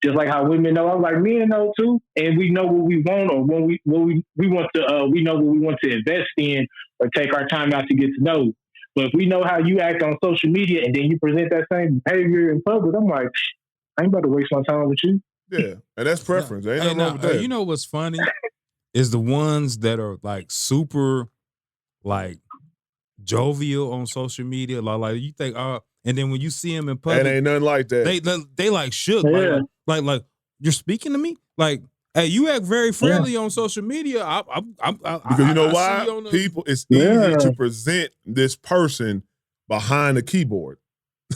just like how women know, I'm like, men know too. And we know what we want, or when we want to, we know what we want to invest in or take our time out to get to know. But if we know how you act on social media and then you present that same behavior in public, I'm like, I ain't about to waste my time with you. Yeah, and that's preference. Ain't nothing wrong with that. You know what's funny is the ones that are like super, like, jovial on social media. Like you think, and then when you see them in public, it ain't nothing like that. They like shook. Yeah. Like you're speaking to me. Like, Hey, you act very friendly on social media. Because you know why? People, it's easy to present this person behind the keyboard,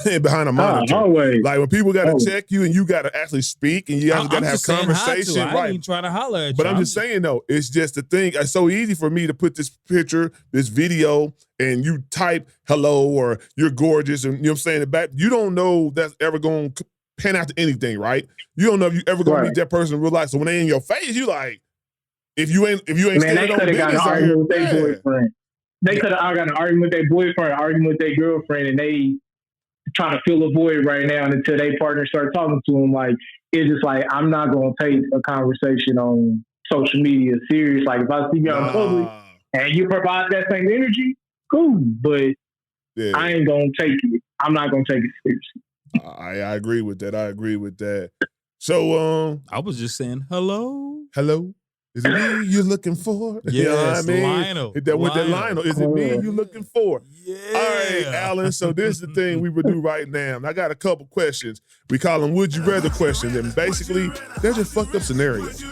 behind a monitor. Always. Like when people got to check you and you got to actually speak and you got to have conversation. I ain't trying to holler at you. But I'm just saying though, it's just the thing. It's so easy for me to put this picture, this video, and you type hello or you're gorgeous, and you know what I'm saying. You don't know that's ever going to pan out to anything, right? You don't know if you ever gonna meet that person in real life. So when they in your face, you like, if you ain't man, they could have got an argument with their boyfriend. They could have got an argument with their boyfriend, argument with their girlfriend, and they trying to fill a void right now until their partner start talking to them. Like, it's just like, I'm not gonna take a conversation on social media serious. Like, if I see you out in public and you provide that same energy, cool. But I ain't gonna take it. I'm not gonna take it seriously. I agree with that. I agree with that. So I was just saying hello. Hello. Is it me you're looking for? Yes, you know what I mean? Lionel. Hit that with that Lionel. Is it me you're looking for? Yeah. All right, Alan. So this is the thing we would do right now. And I got a couple questions. We call them would you rather questions. And basically, they're just fucked up scenarios.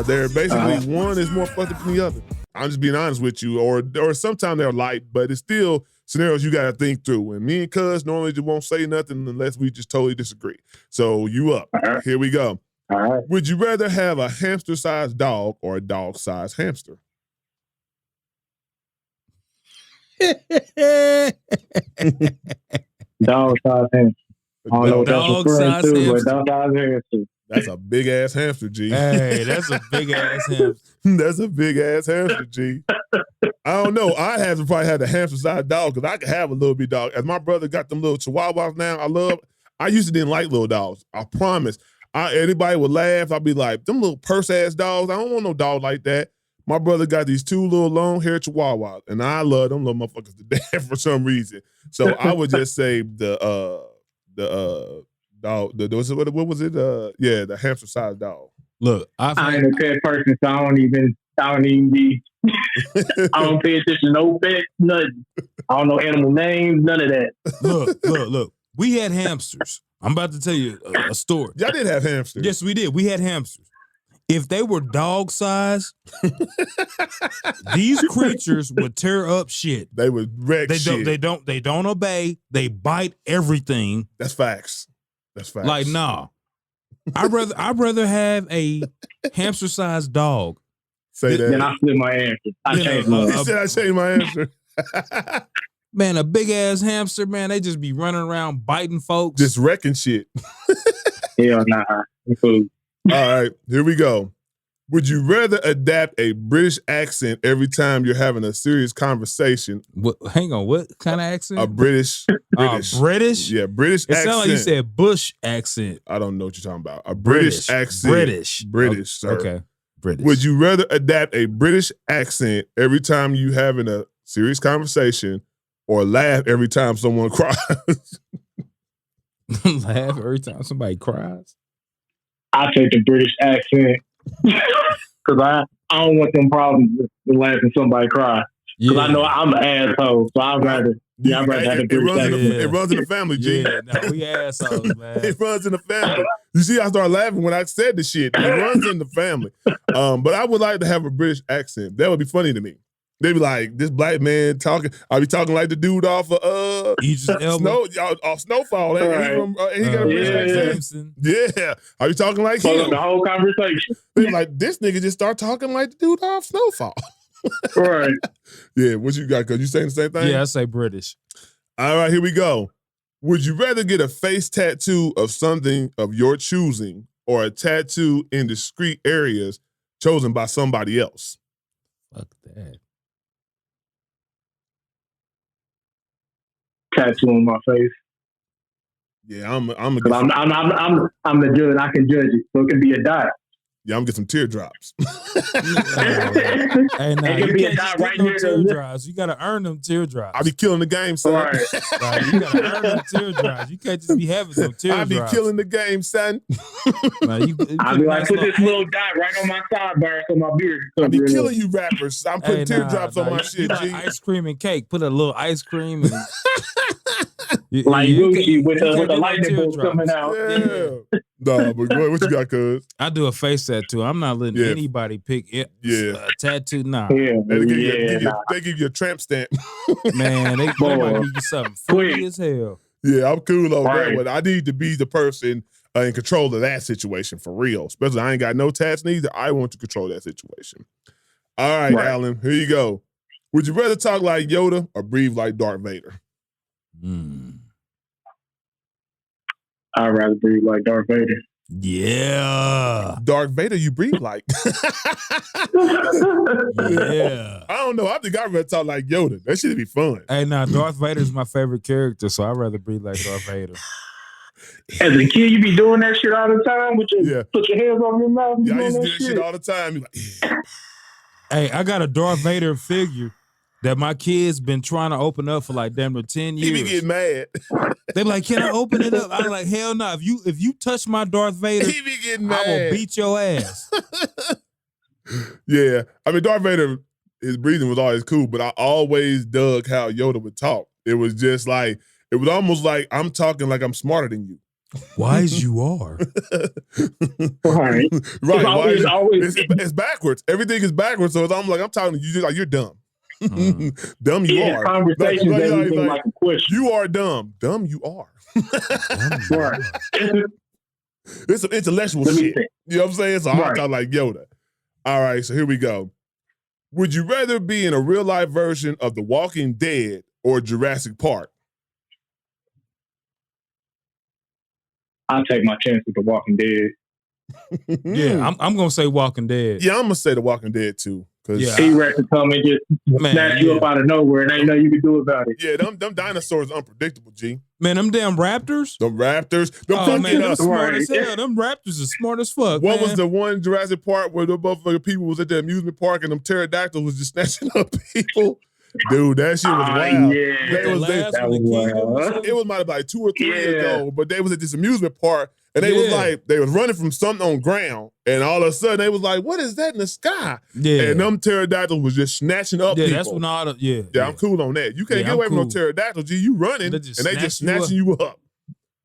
They're basically one is more fucked up than the other. I'm just being honest with you. Or sometimes they're light, but it's still scenarios you got to think through. And me and Cuz normally just won't say nothing unless we just totally disagree. So you up. Here we go. All right. Would you rather have a hamster-sized dog or a dog-sized hamster? Dog-sized hamster. I don't know what that's referring to, but dog-sized hamster. That's a big-ass hamster, G. Hey, that's a big-ass hamster. That's a big-ass hamster, G. I don't know. I haven't probably had a hamster-sized dog because I could have a little bit dog. As my brother got them little chihuahuas now, I used to didn't like little dogs. I promise. Anybody would laugh. I'd be like, them little purse-ass dogs, I don't want no dog like that. My brother got these two little long-haired chihuahuas, and I love them little motherfuckers to death for some reason. So I would just say the dog, what was it? The hamster-sized dog. Look, I ain't a pet person, so I don't even be, I don't pay attention to no pet, nothing. I don't know animal names, none of that. Look. We had hamsters. I'm about to tell you a story. Y'all did have hamsters. Yes, we did. We had hamsters. If they were dog size, these creatures would tear up shit. They would wreck shit. They don't obey. They bite everything. That's facts. Like, nah. I'd rather have a hamster-sized dog. Say that. Then I flip my answer. I changed my answer. Man, a big ass hamster, man, they just be running around biting folks. Just wrecking shit. Hell nah. All right, here we go. Would you rather adapt a British accent every time you're having a serious conversation? Hang on, what kind of accent? A British. British? Yeah, British accent. It sounds like you said Bush accent. I don't know what you're talking about. A British accent. British, sir. Okay, British. Would you rather adapt a British accent every time you having a serious conversation or laugh every time someone cries? Laugh every time somebody cries? I take the British accent because I don't want them problems with laughing somebody cry. Because I know I'm an asshole, so I'd rather have the British accent. It runs in the family, G. Yeah, no, we assholes, man. It runs in the family. You see, I started laughing when I said the shit. It runs in the family. But I would like to have a British accent. That would be funny to me. They be like, this black man talking. I be talking like the dude off of Snowfall. Right. He got a British accent. Yeah, I be talking like him. The whole conversation. They be like, this nigga just start talking like the dude off Snowfall. Right. Yeah, what you got? Cause you saying the same thing? Yeah, I say British. All right, here we go. Would you rather get a face tattoo of something of your choosing or a tattoo in discrete areas chosen by somebody else? Fuck that. Tattoo on my face. Yeah, I'm the judge. I can judge it, so it can be a dot. Yeah, I'm gonna get some teardrops. Hey, nah, it can be a dot right here. Teardrops. You gotta earn them teardrops. I be killing the game, son. Right. You gotta earn them teardrops. You can't just be having some teardrops. I be killing the game, son. I be like, put this little dot right on my sidebar so my beard. I be killing you rappers. I'm putting teardrops on my shit, G. Ice cream and cake. Put a little ice cream and like Gucci with the lightning bolt coming out. Yeah. Nah, but what you got, cuz? I do a face tattoo. I'm not letting anybody pick it. Yeah. A tattoo. Nah. Yeah, They give you a tramp stamp. Man, they might give you something funny as hell. Yeah, I'm cool on Right. that one. I need to be the person in control of that situation for real. Especially I ain't got no tats neither. I want to control that situation. All right, Alan, here you go. Would you rather talk like Yoda or breathe like Darth Vader? I'd rather breathe like Darth Vader. Yeah. Darth Vader, you breathe like. Yeah. I don't know. I think I'd rather talk like Yoda. That should be fun. Hey, now Darth Vader's my favorite character, so I'd rather breathe like Darth Vader. As a kid, you be doing that shit all the time with your put your hands on your mouth. Yeah, I used to do that shit all the time. You're like, Hey, I got a Darth Vader figure that my kids been trying to open up for like damn near 10 years. He be getting mad. They be like, can I open it up? I'm like, hell no. If you touch my Darth Vader, He be getting mad. I will beat your ass. Yeah. I mean, Darth Vader, his breathing was always cool, but I always dug how Yoda would talk. It was just like, it was almost like I'm talking like I'm smarter than you. Wise you are. Right. Right. Always. It's backwards. Everything is backwards. So it's almost like I'm talking to you like you're dumb. Dumb you are. Conversations like a question. You are dumb. Dumb you are. Right. It's some intellectual shit. You know what I'm saying? So I talk like Yoda. All right, so here we go. Would you rather be in a real life version of The Walking Dead or Jurassic Park? I'll take my chance with The Walking Dead. Yeah, I'm gonna say Walking Dead. Yeah, I'm gonna say The Walking Dead too. Yeah. T-Rex will come and just snatch you up out of nowhere and ain't nothing you can do about it. Yeah, them dinosaurs are unpredictable, G. Man, them damn raptors. The raptors. Oh man, them smart as hell. Them raptors are smart as fuck. What man. was the one Jurassic Park where the motherfucking people was at the amusement park and them pterodactyls was just snatching up people? Dude, that shit was wild. Yeah. It was might have been like 2 or 3 years ago, but they was at this amusement park and they was like, they was running from something on ground and all of a sudden they was like, what is that in the sky? Yeah. And them pterodactyls was just snatching up people. That's when all the, Yeah, I'm cool on that. You can't get away from no pterodactyl, G. You running and they just snatching you up.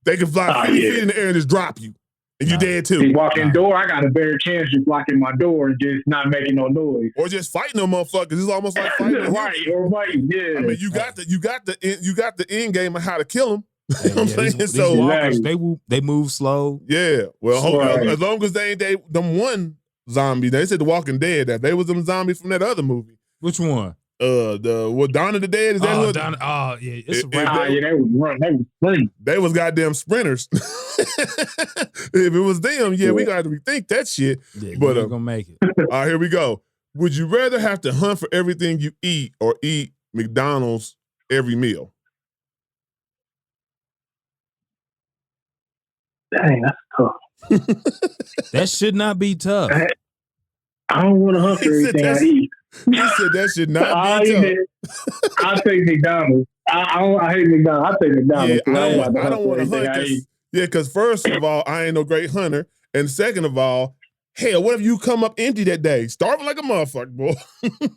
They can fly 50 feet in the air and just drop you. And you dead too. You walk in the door, I got a better chance just blocking my door and just not making no noise. Or just fighting them motherfuckers. It's almost like fighting. Right, or fighting, yeah. I mean, you got the end game of how to kill them. You know what I'm saying? These So walkers, they move slow. yeah. Well, as long as they ain't them one zombie. They said The Walking Dead. That they was them zombies from that other movie. Which one? Dawn of the Dead. Is that what? Yeah, it's they was running. They was sprinting. They was goddamn sprinters. If it was them, we got to rethink that shit. Yeah, but you're gonna make it. All right, here we go. Would you rather have to hunt for everything you eat or eat McDonald's every meal? Dang, that's tough. That should not be tough. I don't want to hunt for everything I eat. He said that should not be tough. I'll take McDonald's. I hate McDonald's. I'll take McDonald's. Yeah, I don't want to hunt. Because first of all, I ain't no great hunter. And second of all, hell, what if you come up empty that day? Starving like a motherfucker, boy.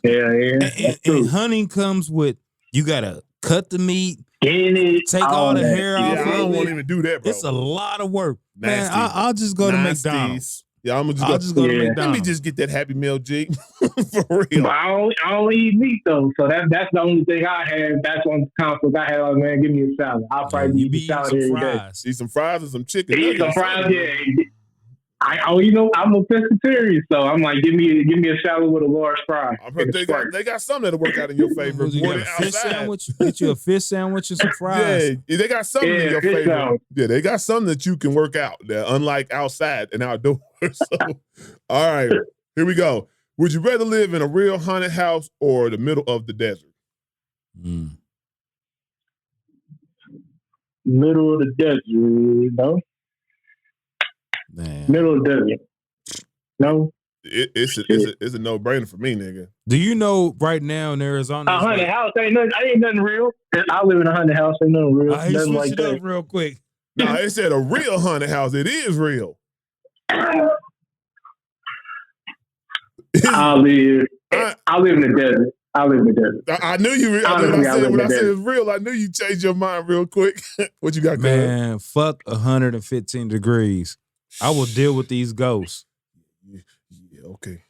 Yeah. And hunting comes with, you got to cut the meat, take all the hair off. I don't want to even do that, bro. It's a lot of work. Nasty. Man, I'll just go to McDonald's. Yeah, I'll just go to McDonald's. Let me just get that Happy Meal, G. For real. But I only eat meat though, so that's the only thing I have. That's one conflict I have. Like, man, give me a salad. I'll probably eat a salad every day. Eat some fries and some chicken. Eat some fries, yeah. I'm a pescatarian, so I'm like, give me a salad with a large fry. I've heard they got some that'll work out in your favor. You got a fish sandwich? Get you a fish sandwich and some fries. Yeah, they got something in your favor. Salad. Yeah, they got something that you can work out. That unlike outside and outdoors. So, all right, here we go. Would you rather live in a real haunted house or the middle of the desert? Middle of the desert, no. Man. Middle of the desert, no. It's a no-brainer for me, nigga. Do you know right now in Arizona? A haunted house ain't nothing real. I live in a haunted house, ain't nothing real. Nothing like switch it up real quick. No, it said a real haunted house. It is real. I live in the desert. I live in the desert. I knew you. When I said it's real, I knew you changed your mind real quick. What you got, man? Fuck 115 degrees. I will deal with these ghosts. Yeah, okay.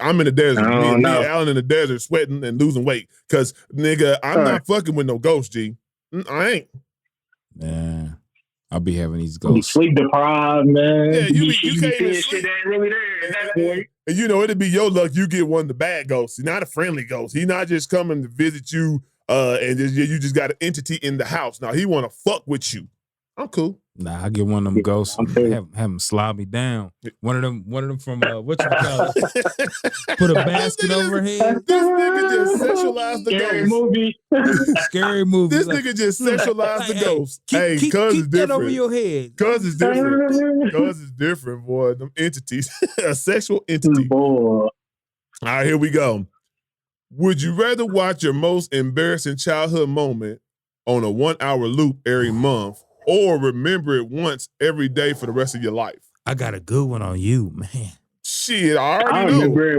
I'm in the desert. Me and Alan in the desert sweating and losing weight. Cause nigga, I'm not fucking with no ghost, G. I ain't. Man, I'll be having these You ghosts. sleep deprived, man. Yeah, you can't even shit sleep. ain't really there at that point. And you know, it'd be your luck you get one of the bad ghosts. He's not a friendly ghost. He's not just coming to visit you and you just got an entity in the house. Now he wanna fuck with you. I'm cool. Nah, I get one of them ghosts. Have them slide me down. One of them from what you call it? Put a basket over her head. This nigga just sexualized the Scary ghost. movie. Scary movie. This nigga just sexualized the ghost. Keep cuz it's that over different. your head. Cuz it's different. Cuz it's different, boy. Them entities. A sexual entity. Boy. All right, here we go. Would you rather watch your most embarrassing childhood moment on a 1 hour loop every month or remember it once every day for the rest of your life? I got a good one on you, man. Shit, I I already know. remember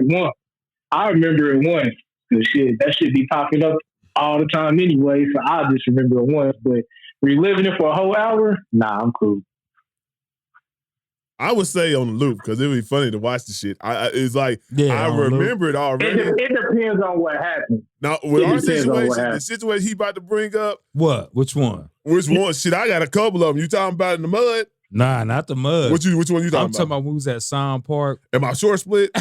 it once. Cause shit, that should be popping up all the time anyway. So I just remember it once. But reliving it for a whole hour, nah, I'm cool. I would say on the loop because it would be funny to watch the shit. It's like Yeah, I on the loop. remember it already. It depends on what happened. Now with our depends on what situation, the happened. situation he about to bring up, What? Which one? which one? Shit, I got a couple of them. You talking about in the mud? Nah, not the mud. Which one you I'm talking talking about when we was at Sound Park. Am I short split?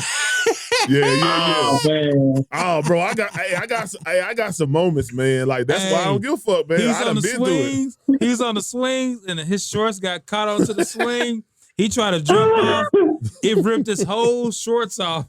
Yeah. Oh man, Oh, bro, I got some moments, man. Like that's why I don't give a fuck, man. He's I on done the been through it. swings. He's on the swings, and his shorts got caught onto the swing. He tried to jump off. It ripped his whole shorts off.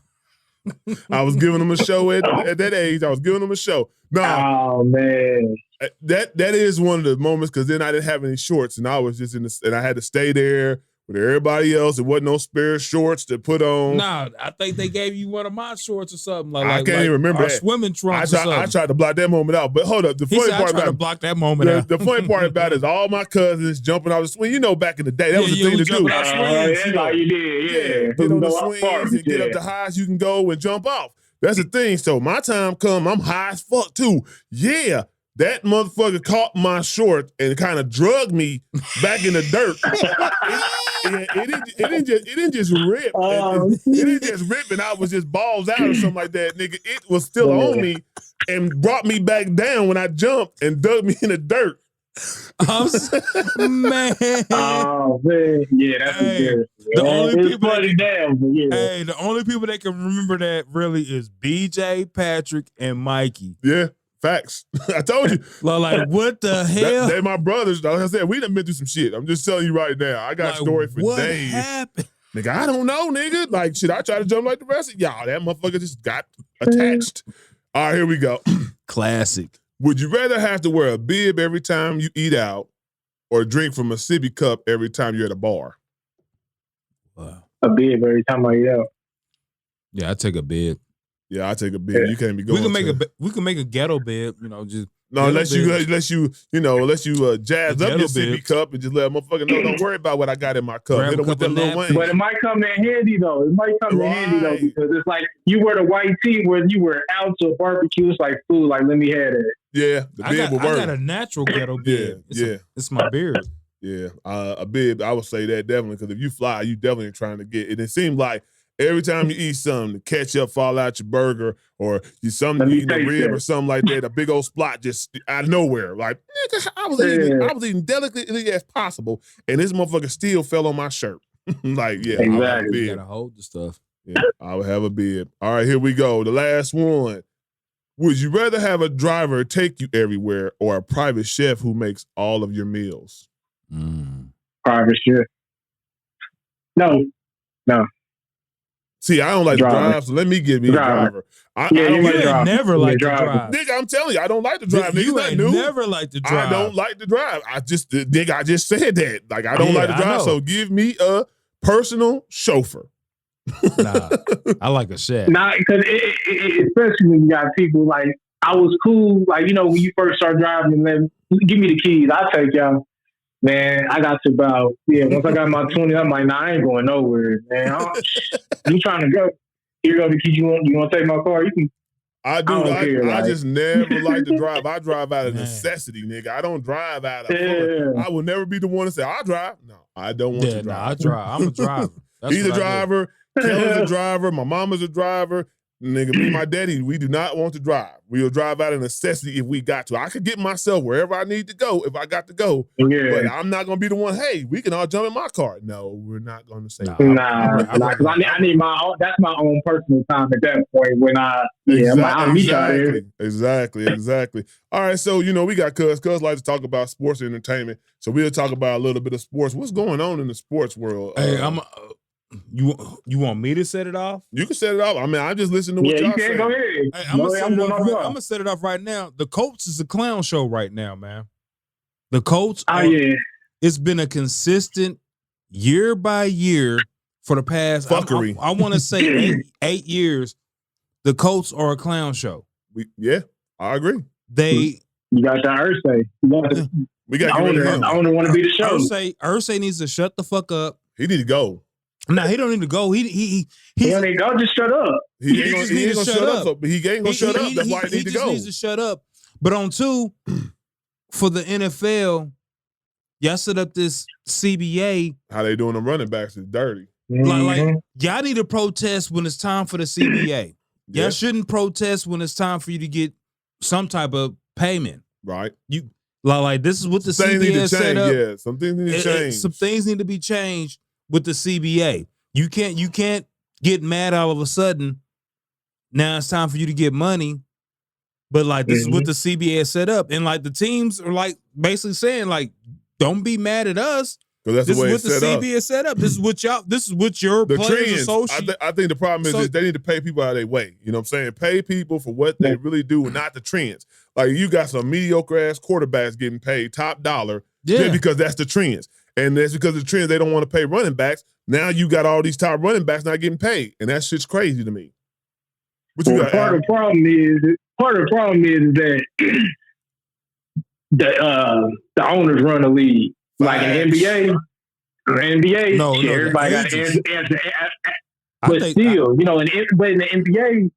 I was giving him a show at that age. I was giving him a show. oh man. That is one of the moments because then I didn't have any shorts and I was just and I had to stay there with everybody else. There wasn't no spare shorts to put on. Nah, I think they gave you one of my shorts or something. I can't even remember our that. Swimming trunks. I tried to block that moment out. But hold up, the He funny said, part I tried about to block that moment out. the funny part about it is all my cousins jumping out the swing. You know, back in the day, that was the thing to do. jumping out swings. That's all you did. Yeah, Get on the Go out swings far, and get up the highs you can go and jump off. That's the thing. So my time come, I'm high as fuck too. Yeah, that motherfucker caught my short and kind of drugged me back in the dirt. It didn't just rip. It didn't just rip and I was just balls out or something like that, nigga. It was still on me and brought me back down when I jumped and dug me in the dirt. Man. Oh man, yeah, that's The the only people funny damn, but yeah. Hey, the only people that can remember that really is BJ, Patrick, and Mikey. Yeah, facts. I told you. Like, what the hell? They're my brothers. Like I said, we done been through some shit. I'm just telling you right now. I got a story for what days. happened? Nigga, I don't know, nigga. Like, shit, I try to jump like the rest of y'all. That motherfucker just got attached. All right, here we go. Classic. Would you rather have to wear a bib every time you eat out or drink from a sippy cup every time you're at a bar? Wow. A bib every time I eat out. Yeah, I take a bib. Yeah, I take a bib. You can't be going. We can make a ghetto bib. You know, just no, unless you jazz A up your ghetto sippy bib. cup and just let a motherfucker know. Don't worry about what I got in my cup. Grab Hit a him with that couple Lil Wayne. But it might come in handy though. It might come in handy though Right. because it's like you wear the white tee when you were out to a barbecue. It's like food. Like let me have that. Yeah, the bib will I work. got a natural ghetto bib. Yeah. It's my beard. Yeah, a bib. I would say that definitely because if you fly, you definitely trying to get. And it seems like every time you eat something, the ketchup fall out your burger, or you Let me eating a taste rib that. or something like that. A big old spot just out of nowhere. Like nigga, I was eating delicately as possible, and this motherfucker still fell on my shirt. Like yeah, I would have a Exactly. You bib. gotta hold the stuff. Yeah, I would have a bib. All right, here we go. The last one. Would you rather have a driver take you everywhere or a private chef who makes all of your meals? Private chef. No. See, I don't like to Driver. drive, so let me give me a driver. I Yeah, don't you like You drive. ain't never like to drive. drive. Nigga, I'm telling you, I don't like to drive. Nigga, You not ain't new. never like to drive. I don't like to drive. I just said that. Like, I don't Yeah, like to I drive, know. so give me a personal chauffeur. Nah, I like a chef. Not because especially when you got people like I was cool. Like you know when you first start driving, and then give me the keys. I'll take y'all. Man, I got to about once I got my 20, I'm like, nah, I ain't going nowhere, man. You trying to go? Here go the keys. You want to take my car? You can. I do. don't care, I like- just never like to drive. I drive out of Man. necessity, nigga. I don't drive out of Yeah. I will never be the one to say, I drive. No, I don't want Yeah, to drive. I drive. I'm a driver. That's He's a what I do. driver. Kellen's a driver. My mama's a driver. Nigga, me and my daddy, we do not want to drive. We'll drive out of necessity if we got to. I could get myself wherever I need to go if I got to go. Yeah. But I'm not going to be the one, hey, we can all jump in my car. No, we're not going to say that. Nah, 'cause I need my own. That's my own personal time at that point when I'm meet y'all there. Exactly. All right, so we got Cuz like to talk about sports and entertainment, so we'll talk about a little bit of sports. What's going on in the sports world? Hey, you want me to set it off? You can set it off. I mean, I just listen to what y'all say. Go ahead. Hey, I'm gonna set it off right now. The Colts is a clown show right now, man. The Colts. It's been a consistent year by year for the past fuckery. I want to say 8 years. The Colts are a clown show. I agree. You got that Irsay. We got to get rid of him. I don't want to be the show. Irsay needs to shut the fuck up. He need to go. No, he don't need to go. He don't need to go. Just shut up. He ain't gonna shut up. But he ain't gonna shut up. That's why he need to go. He needs to shut up. But on two, for the NFL, y'all set up this CBA. How they doing the running backs is dirty. Like y'all need to protest when it's time for the CBA. Y'all shouldn't protest when it's time for you to get some type of payment. Right. You like this is what the CBA set up. Yeah, some things need to change. Some things need to be changed with the CBA. You can't get mad all of a sudden. Now it's time for you to get money. But like this is what the CBA set up. And like the teams are like basically saying, like, don't be mad at us. This is what the CBA is set up. This is what your players associate. I think the problem is they need to pay people out of their way. You know what I'm saying? Pay people for what they really do and not the trends. Like you got some mediocre ass quarterbacks getting paid top dollar just because that's the trends. And that's because of the trends they don't want to pay running backs. Now you got all these top running backs not getting paid. And that shit's crazy to me. Part of the problem is that the owners run the league. Like in NBA, everybody got to answer. But still, in the NBA,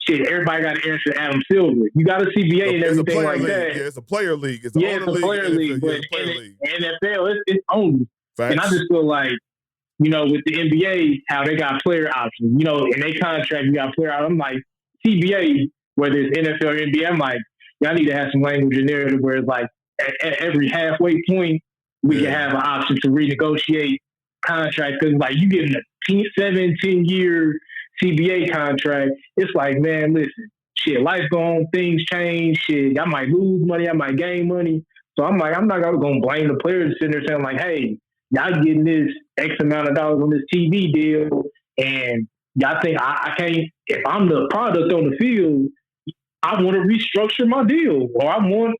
shit, everybody got to answer Adam Silver. You got a CBA and everything like that. Yeah, it's a player league. It's a player league. But in NFL, it's owners. And I just feel like, with the NBA, how they got player options. In their contract, you got player options. I'm like, CBA, whether it's NFL or NBA, I'm like, y'all need to have some language in there where it's like, at every halfway point, we can have an option to renegotiate contracts. Because, like, you getting a 17-year CBA contract. It's like, man, listen, shit, life go on, things change, shit. I might lose money, I might gain money. So I'm like, I'm not going to blame the players sitting there saying, like, hey, y'all getting this X amount of dollars on this TV deal, and y'all think I can't, if I'm the product on the field, I want to restructure my deal, or I want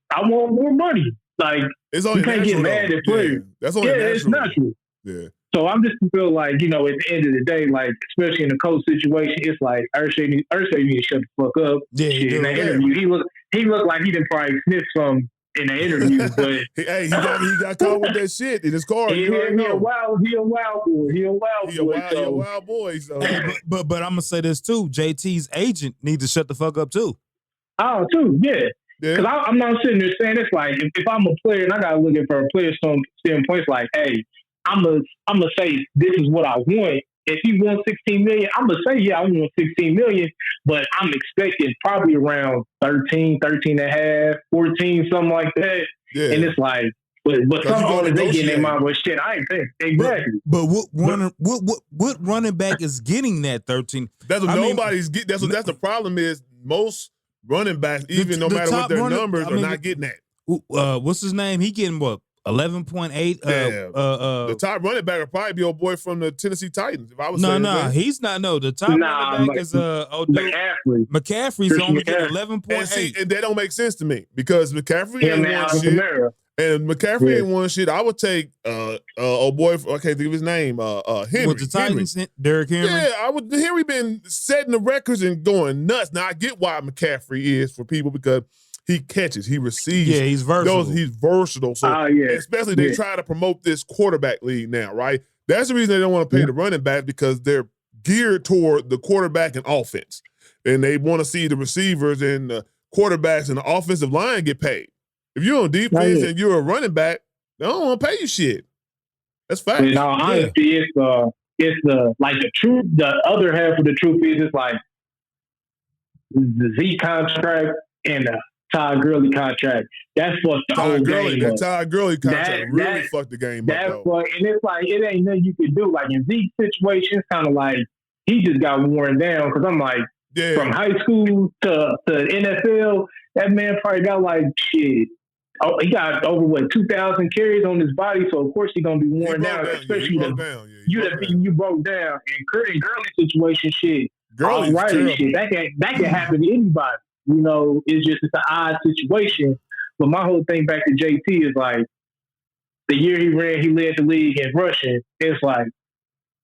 more money. Like, you can't get mad at players. That's only natural. It's natural. Yeah. So I'm just feel like, at the end of the day, like, especially in the coach situation, it's like Irsay needs to shut the fuck up. Yeah, in that interview, he looked like he didn't probably sniff some in the interview, but hey, he got caught with that shit in his car. He a wild boy. He a wild boy. So. But I'm gonna say this too. JT's agent needs to shut the fuck up too. Oh, too, yeah. Because I'm not sitting there saying it's like if I'm a player and I gotta look at for a player standpoint, it's like, hey, I'm gonna say this is what I want. If he wants $16 million, I'm gonna say, yeah, I want $16 million, but I'm expecting probably around 13 and a half, 14, something like that. Yeah. And it's like, but some owners, they get in their mind, well, shit, I ain't think exactly. But what running back is getting that 13? That's what nobody's getting. That's the problem is most running backs, even no matter what their numbers, are not getting that. What's his name? He getting what? 11.8. The top running back would probably be your boy from the Tennessee Titans. If I was he's not. No, the top running back is McCaffrey. McCaffrey's only getting 11.8. And that don't make sense to me because McCaffrey ain't won shit. And McCaffrey ain't won shit. I would take boy, I can't think of his name. Henry. With the Titans, Derrick Henry. Yeah, Henry been setting the records and going nuts. Now I get why McCaffrey is for people because he catches, he receives. Yeah, he's versatile. He's versatile. So especially they try to promote this quarterback league now, right? That's the reason they don't want to pay the running back because they're geared toward the quarterback and offense. and they want to see the receivers and the quarterbacks and the offensive line get paid. If you're on defense and you're a running back, they don't want to pay you shit. That's fact. In all honesty, it's the like the truth. The other half of the truth is it's like the Z contract and the Todd Gurley contract. That's what the whole game That was. Todd Gurley contract really fucked the game up. And it's like it ain't nothing you can do. Like in Zeke's situation, it's kind of like he just got worn down because I'm like from high school to NFL, that man probably got like shit. Oh, he got over 2,000 carries on his body, so of course he's gonna be worn down. Especially you broke down. And Gurley situation, shit. Gurley's Riley shit. That can happen to anybody. You know, it's an odd situation. But my whole thing back to JT is like the year he led the league in rushing. It's like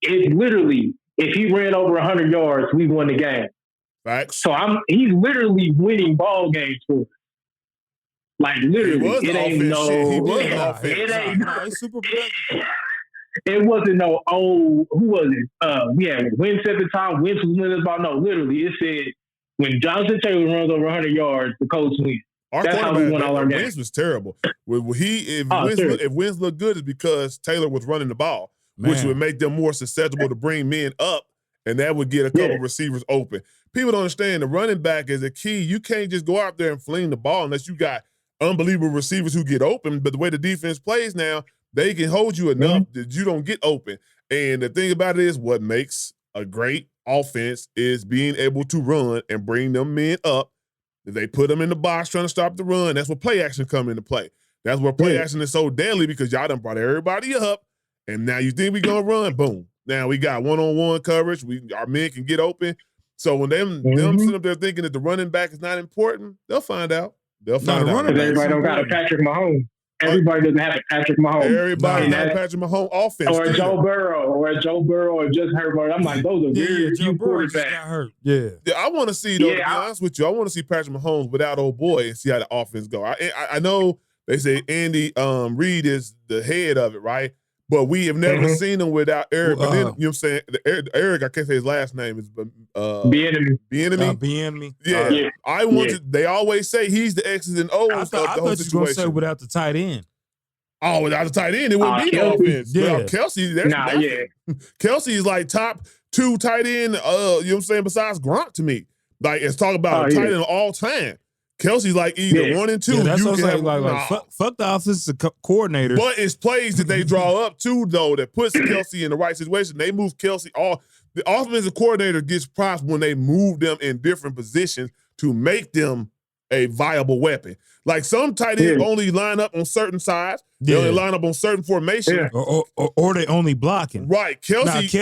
it literally, if he ran over 100 yards, we won the game. Facts. So he's literally winning ball games for us. Like literally, it ain't no. It wasn't no. Oh, who was it? We had Wentz at the time. Wentz was winning about literally. It said when Jonathan Taylor runs over 100 yards, the coach wins. That's how we won all our games. Wentz was terrible. If Wentz looked good, it's because Taylor was running the ball, which would make them more susceptible to bring men up, and that would get a couple receivers open. People don't understand the running back is a key. You can't just go out there and fling the ball unless you got unbelievable receivers who get open. But the way the defense plays now, they can hold you enough that you don't get open. And the thing about it is what makes a great offense is being able to run and bring them men up. If they put them in the box trying to stop the run, that's where play action come into play. That's where play action is so deadly because y'all done brought everybody up, and now you think we gonna run, boom. Now we got one-on-one coverage. Our men can get open. So when them sitting up there thinking that the running back is not important, they'll find out. Everybody don't got a Patrick Mahomes. Everybody doesn't have a Patrick Mahomes. Everybody has a Patrick Mahomes offense. Or a Joe Burrow or just Herbert. I'm like, those are very few quarterbacks. Yeah, I want to see, though, to be honest with you, I want to see Patrick Mahomes without old boy and see how the offense go. I know they say Andy Reid is the head of it, right? But we have never seen him without Eric. But then, you know what I'm saying? Eric, I can't say his last name is Bieniemy. Bieniemy. Yeah. They always say he's the X's and O's of the whole situation. I thought you were going to say without the tight end. Oh, without the tight end, it wouldn't be the offense. Yeah. Kelsey, Kelsey is like top 2 tight end, you know what I'm saying, besides Gronk to me. Like, it's talking about tight end of all time. Kelsey's like either 1 and 2. Yeah, that's what I'm saying. Fuck the offensive coordinator. But it's plays that they draw up too, though, that puts Kelsey in the right situation. They move Kelsey. The offensive coordinator gets props when they move them in different positions to make them a viable weapon. Like some tight ends only line up on certain sides. They only line up on certain formations. Or they only blocking. Right. Kelsey's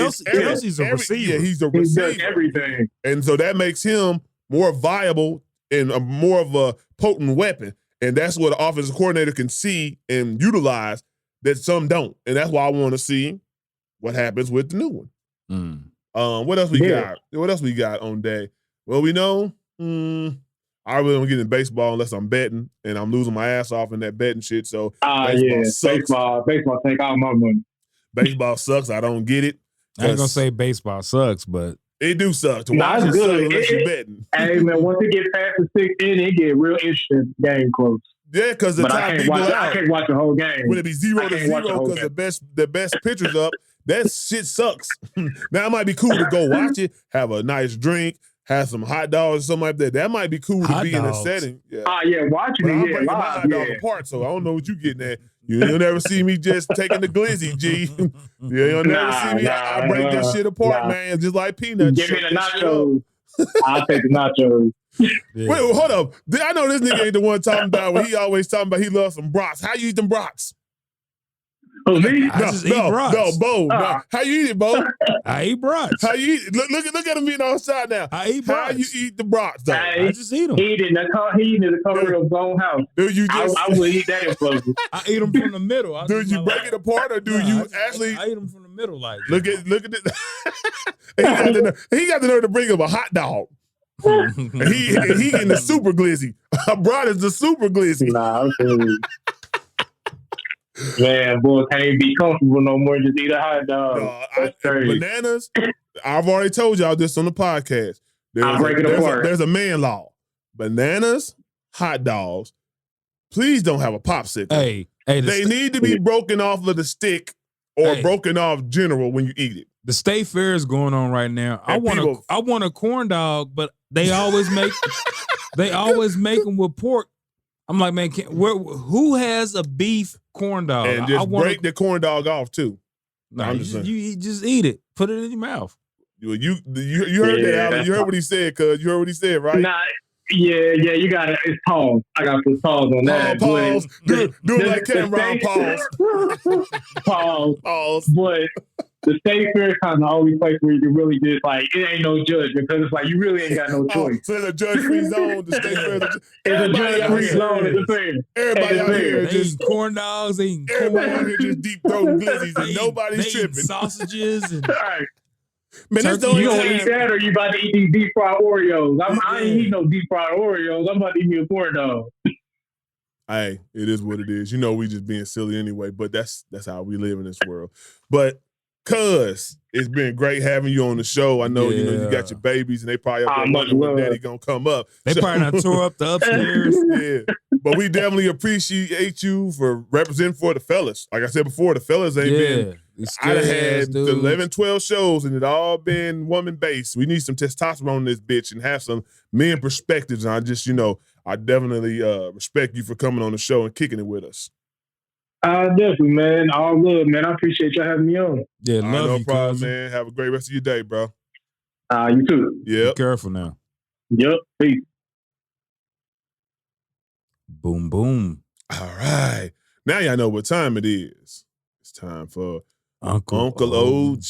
a receiver. Yeah, he's a receiver. He does everything. And so that makes him more viable and more of a potent weapon. And that's what the offensive coordinator can see and utilize that some don't. And that's why I want to see what happens with the new one. What else we got? What else we got on day? Well, we know I really don't get in baseball unless I'm betting, and I'm losing my ass off in that betting shit. So baseball take all my money. Baseball sucks. I don't get it. I ain't gonna say baseball sucks, but it do suck to watch it suck unless you're betting. Hey man, once it get past the 6th inning, it get real interesting. Game close. Yeah, because I can't watch the whole game. When it be 0-0 because the best pitcher's up, that shit sucks. Now it might be cool to go watch it, have a nice drink, have some hot dogs or something like that. That might be cool to be in a setting. Yeah. Watching it. I'm breaking my hot dog apart, so I don't know what you getting at. You'll never see me just taking the glizzy, G. You'll never see me. I break this shit apart, man, just like peanuts. Give me the nachos. I'll take the nachos. Wait, hold up. I know this nigga ain't the one talking about when he always talking about he loves some brats. How you eat them brats? Oh, me? No, Bo. No. How you eat it, Bo? I eat brats. How you eat it? Look at him being on side now. I eat brats. How you eat the brats, though? I just eat them. He eat the cover of his own house. Do you just? I would eat that in public. I eat them from the middle. Do you break it apart or do you actually? I eat them from the middle, like. Look at this. He got the nerve to bring up a hot dog. and he getting the super glizzy. A brat is the super glizzy. Nah, I'm man, boy, can't be comfortable no more. Just eat a hot dog. Bananas. I've already told y'all this on the podcast. I'll break it apart. There's a man law. Bananas, hot dogs. Please don't have a popsicle. Hey, they need to be broken off of the stick or broken off general when you eat it. The state fair is going on right now. I want a corn dog, but they always make them with pork. I'm like, man, who has a beef corn dog? And just break the corn dog off too. No, you just eat it. Put it in your mouth. You heard that, Alan. You heard what he said, cuz. You heard what he said, right? Nah, yeah, you got it. It's pause. I got to put pause on that. Pause. Do it like Cameron. Pause. Pause. But the state fair is kind of the only place where you can really just like, it ain't no judgment because it's like you really ain't got no choice. So it's a judge-free zone. The state fair is a judge-free zone at the fair. Everybody out here just corn dogs, eating everybody out here just deep throating glizzies and nobody's tripping. Sausages and man, that's the you gonna eat that or you about to eat these deep fried Oreos? I ain't eat no deep fried Oreos. I'm about to eat me a corn dog. Hey, it is what it is. You know, we just being silly anyway, but that's how we live in this world. But cuz it's been great having you on the show. I know you got your babies and they probably up there wondering when daddy gonna come up. They probably not tore up the upstairs. Yeah. But we definitely appreciate you for representing for the fellas. Like I said before, the fellas ain't been. I had 11, 12 shows and it all been woman based. We need some testosterone in this bitch and have some men perspectives. And I just, I definitely respect you for coming on the show and kicking it with us. Definitely, man. All good, man. I appreciate y'all having me on. Yeah, no problem, man. Have a great rest of your day, bro. You too. Yeah. Be careful now. Yep. Peace. Boom, boom. All right. Now y'all know what time it is. It's time for Uncle OG.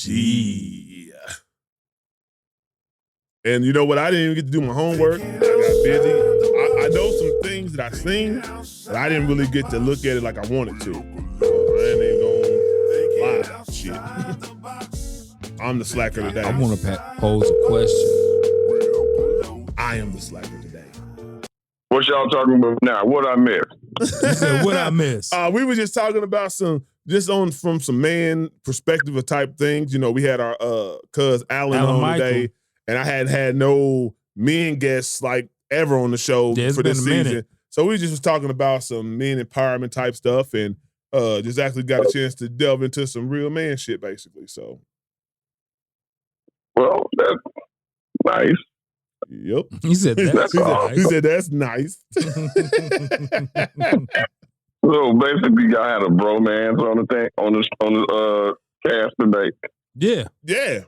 And you know what? I didn't even get to do my homework. I got busy. I know some things that I seen, but I didn't really get to look at it like I wanted to. I ain't even gonna lie. Shit. I'm the slacker today. I want to pose a question. I am the slacker today. What y'all talking about now? What I missed? You said what I missed? We were just talking about from some man perspective of type things. We had our cuz Alan on Michael. today, and I had no men guests like ever on the show for this season. So we just was talking about some men empowerment type stuff and just actually got a chance to delve into some real man shit, basically. So, well, that's nice. Yep. He said that's nice. He said that's nice. So basically, y'all had a bromance on the thing on the cast today. Yeah. Yeah.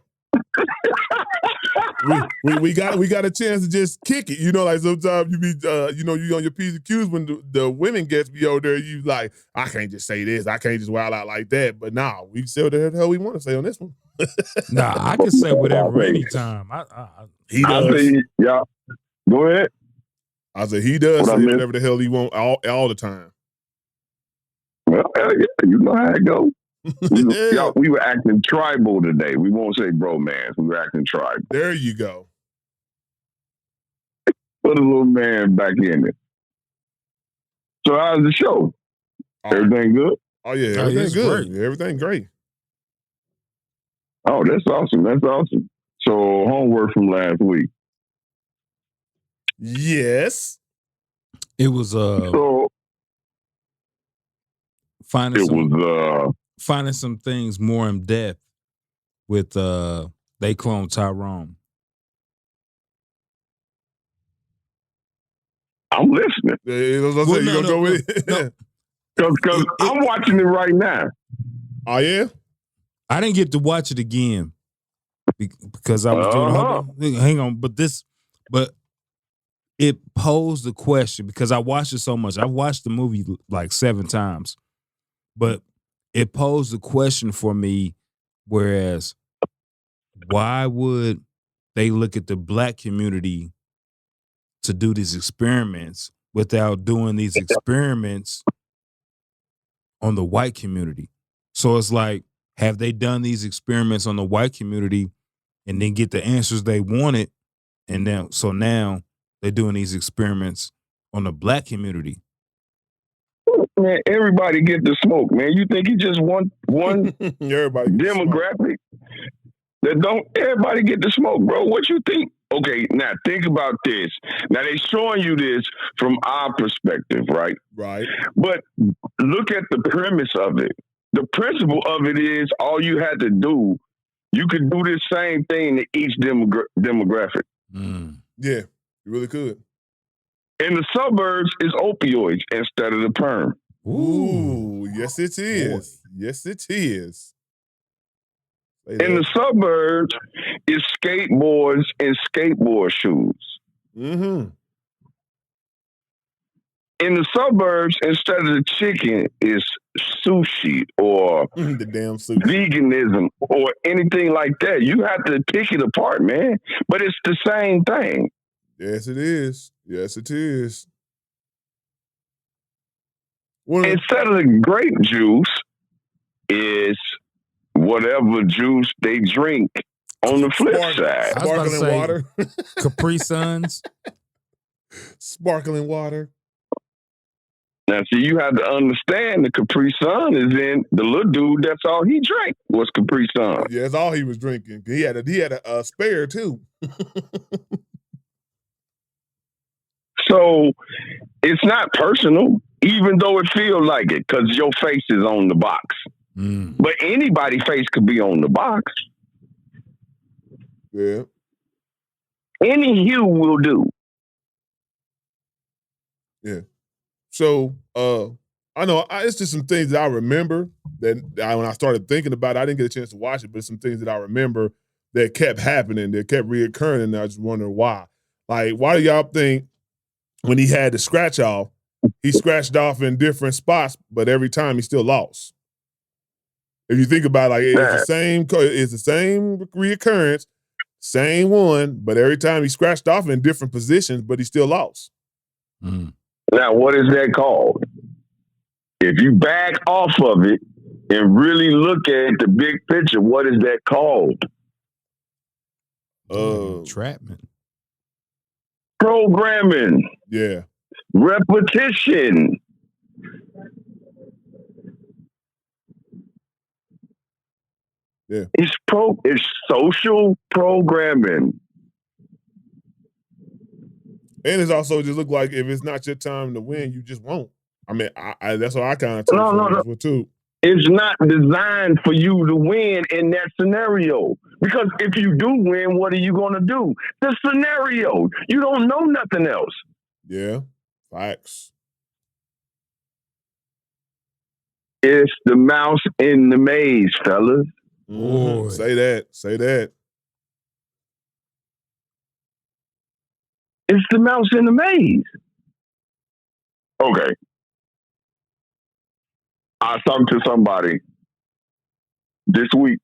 we got a chance to just kick it. Like sometimes you be you on your P's and Q's when the women guests be over there, you like, I can't just say this, I can't just wild out like that. But nah, we say whatever the hell we want to say on this one. Nah, I can say whatever anytime. He does. I say, yeah. Go ahead. I said he does say whatever the hell he want all the time. Well, yeah, you know how it goes. We were acting tribal today. We won't say bromance. We were acting tribal. There you go. Put a little man back in it. So how's the show? Everything good? Oh yeah, everything's good. Great. Everything great. Oh, that's awesome. That's awesome. So homework from last week. Yes. It was finding some things more in depth with They Clone Tyrone. I'm listening. You gonna go with it? Because I'm watching it right now. Oh yeah? I didn't get to watch it again because I was doing hang on, but it posed the question because I watched it so much. I've watched the movie like 7 times. But it posed a question for me, whereas why would they look at the black community to do these experiments without doing these experiments on the white community? So it's like, have they done these experiments on the white community and then get the answers they wanted? And now they're doing these experiments on the black community. Man, everybody get the smoke, man. You think it's just one everybody demographic that don't everybody get the smoke, bro? What you think? Okay, now think about this. Now they showing you this from our perspective, right? Right. But look at the premise of it. The principle of it is all you had to do, you could do this same thing to each demographic. Yeah, you really could. In the suburbs, is opioids instead of the perm. Ooh, yes it is. Yes it is. In the suburbs, is skateboards and skateboard shoes. Mm-hmm. In the suburbs, instead of the chicken, is sushi or the damn sushi. Veganism or anything like that. You have to pick it apart, man. But it's the same thing. Yes, it is. Yes, it is. Instead of the grape juice, is whatever juice they drink on the flip side. Sparkling water. Capri Suns. Sparkling water. Now, see, you have to understand the Capri Sun is in the little dude. That's all he drank was Capri Sun. Yeah, that's all he was drinking. He had a spare too. So it's not personal, even though it feels like it, because your face is on the box. But anybody's face could be on the box. Yeah. Any hue will do. Yeah. So I know it's just some things that I remember that when I started thinking about it, I didn't get a chance to watch it, but some things that I remember that kept happening, that kept reoccurring, and I just wonder why. Like, why do y'all think when he had the scratch off, he scratched off in different spots, but every time he still lost? If you think about it, like it's the same reoccurrence, same one, but every time he scratched off in different positions, but he still lost. Now, what is that called? If you back off of it and really look at the big picture, what is that called? Entrapment. Programming. Yeah. Repetition. Yeah. It's social programming. And it's also just look like if it's not your time to win, you just won't. I mean, I that's what I kind of took from this too. It's not designed for you to win in that scenario. Because if you do win, what are you going to do? The scenario. You don't know nothing else. Yeah. Facts. It's the mouse in the maze, fellas. Mm-hmm. Say that. Say that. It's the mouse in the maze. Okay. I was talking to somebody this week,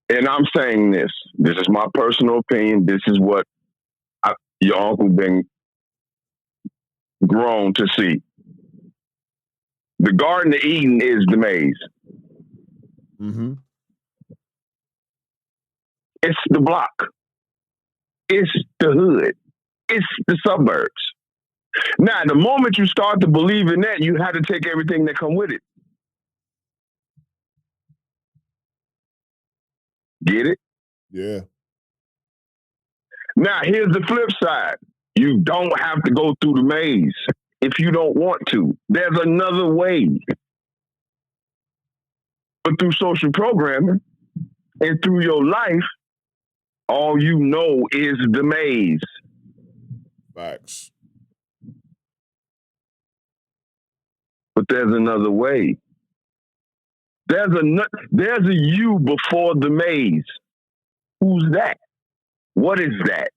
and I'm saying this. This is my personal opinion. This is what your uncle been grown to see. The Garden of Eden is the maze. Mm-hmm. It's the block. It's the hood. It's the suburbs. Now, the moment you start to believe in that, you have to take everything that come with it. Get it? Yeah. Now, here's the flip side. You don't have to go through the maze if you don't want to. There's another way. But through social programming and through your life, all you know is the maze. Facts. But there's another way. There's a you before the maze. Who's that? What is that?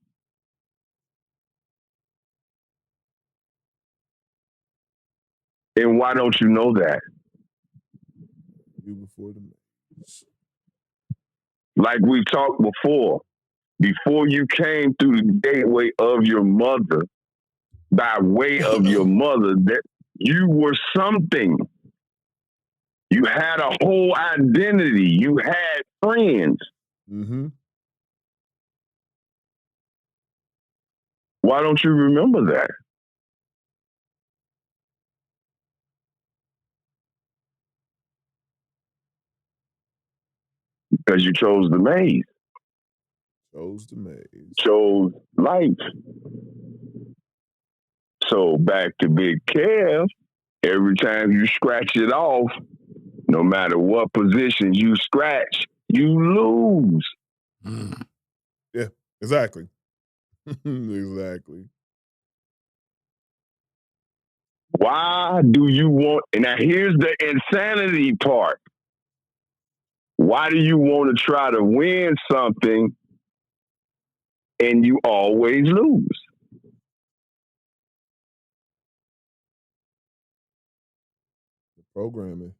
And why don't you know that? You before the maze. Like we talked before you came through the gateway of your mother, by way of your mother, that you were something. You had a whole identity. You had friends. Mm-hmm. Why don't you remember that? Because you chose the maze. Chose the maze. Chose life. So back to Big Kev, every time you scratch it off, no matter what position you scratch, you lose. Yeah, exactly. Exactly. Why do you want, and now here's the insanity part. Why do you want to try to win something and you always lose? Programming.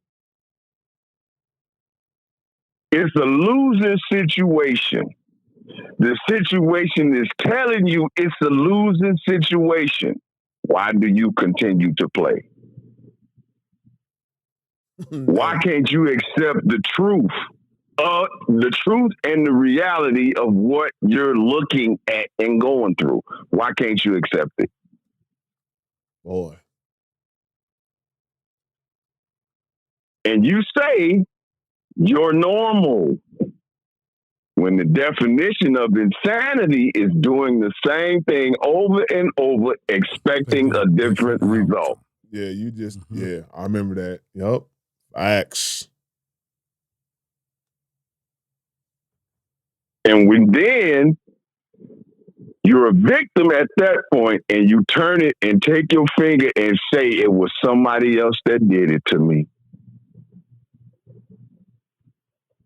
It's a losing situation. The situation is telling you it's a losing situation. Why do you continue to play? Why can't you accept the truth and the reality of what you're looking at and going through? Why can't you accept it? Boy. And you say you're normal, when the definition of insanity is doing the same thing over and over, expecting a different result. Yeah, you just, yeah, I remember that. Yup. Facts. And then you're a victim at that point, and you turn it and take your finger and say it was somebody else that did it to me.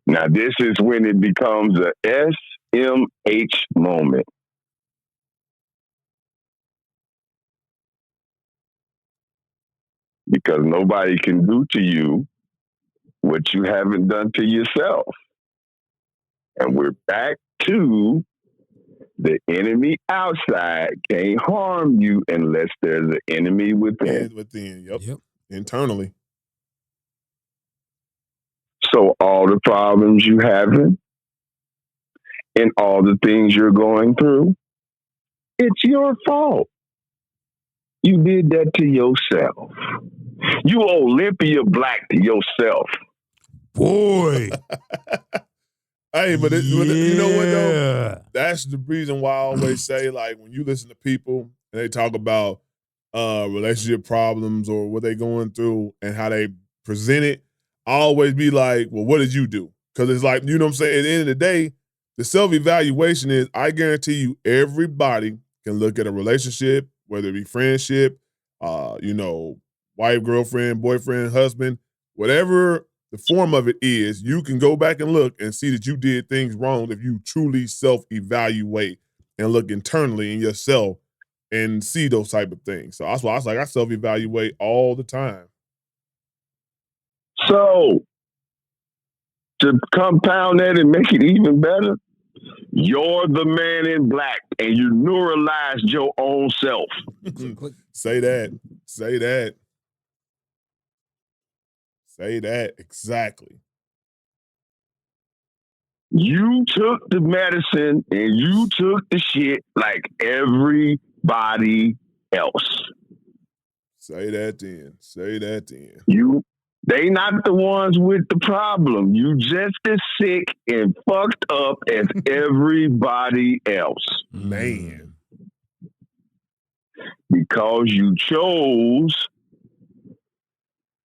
Now, this is when it becomes a SMH moment. Because nobody can do to you what you haven't done to yourself. And we're back to the enemy outside can't harm you unless there's an enemy within. Yep. Internally. So all the problems you having and all the things you're going through, it's your fault. You did that to yourself. You Olympia Black to yourself. Boy. Hey, but you know what though? That's the reason why I always say, like, when you listen to people and they talk about relationship problems or what they're going through and how they present it, I always be like, well, what did you do? Because it's like, you know what I'm saying? At the end of the day, the self-evaluation is, I guarantee you, everybody can look at a relationship, whether it be friendship, wife, girlfriend, boyfriend, husband, whatever the form of it is, you can go back and look and see that you did things wrong if you truly self-evaluate and look internally in yourself and see those type of things. So that's why I was like, I self-evaluate all the time. So, to compound that and make it even better, you're the man in black and you neuralized your own self. Say that. Say that. Say that. Exactly. You took the medicine and you took the shit like everybody else. Say that then. Say that then. They not the ones with the problem. You just as sick and fucked up as everybody else. Man. Because you chose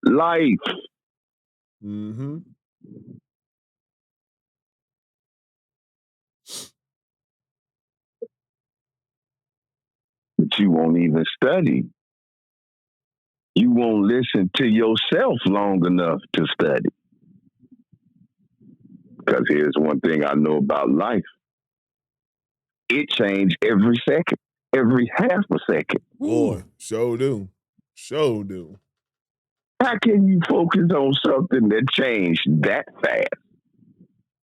life. Mm-hmm. But you won't even study. You won't listen to yourself long enough to study. Because here's one thing I know about life. It changes every second, every half a second. Boy, sure do. Sure do. How can you focus on something that changed that fast?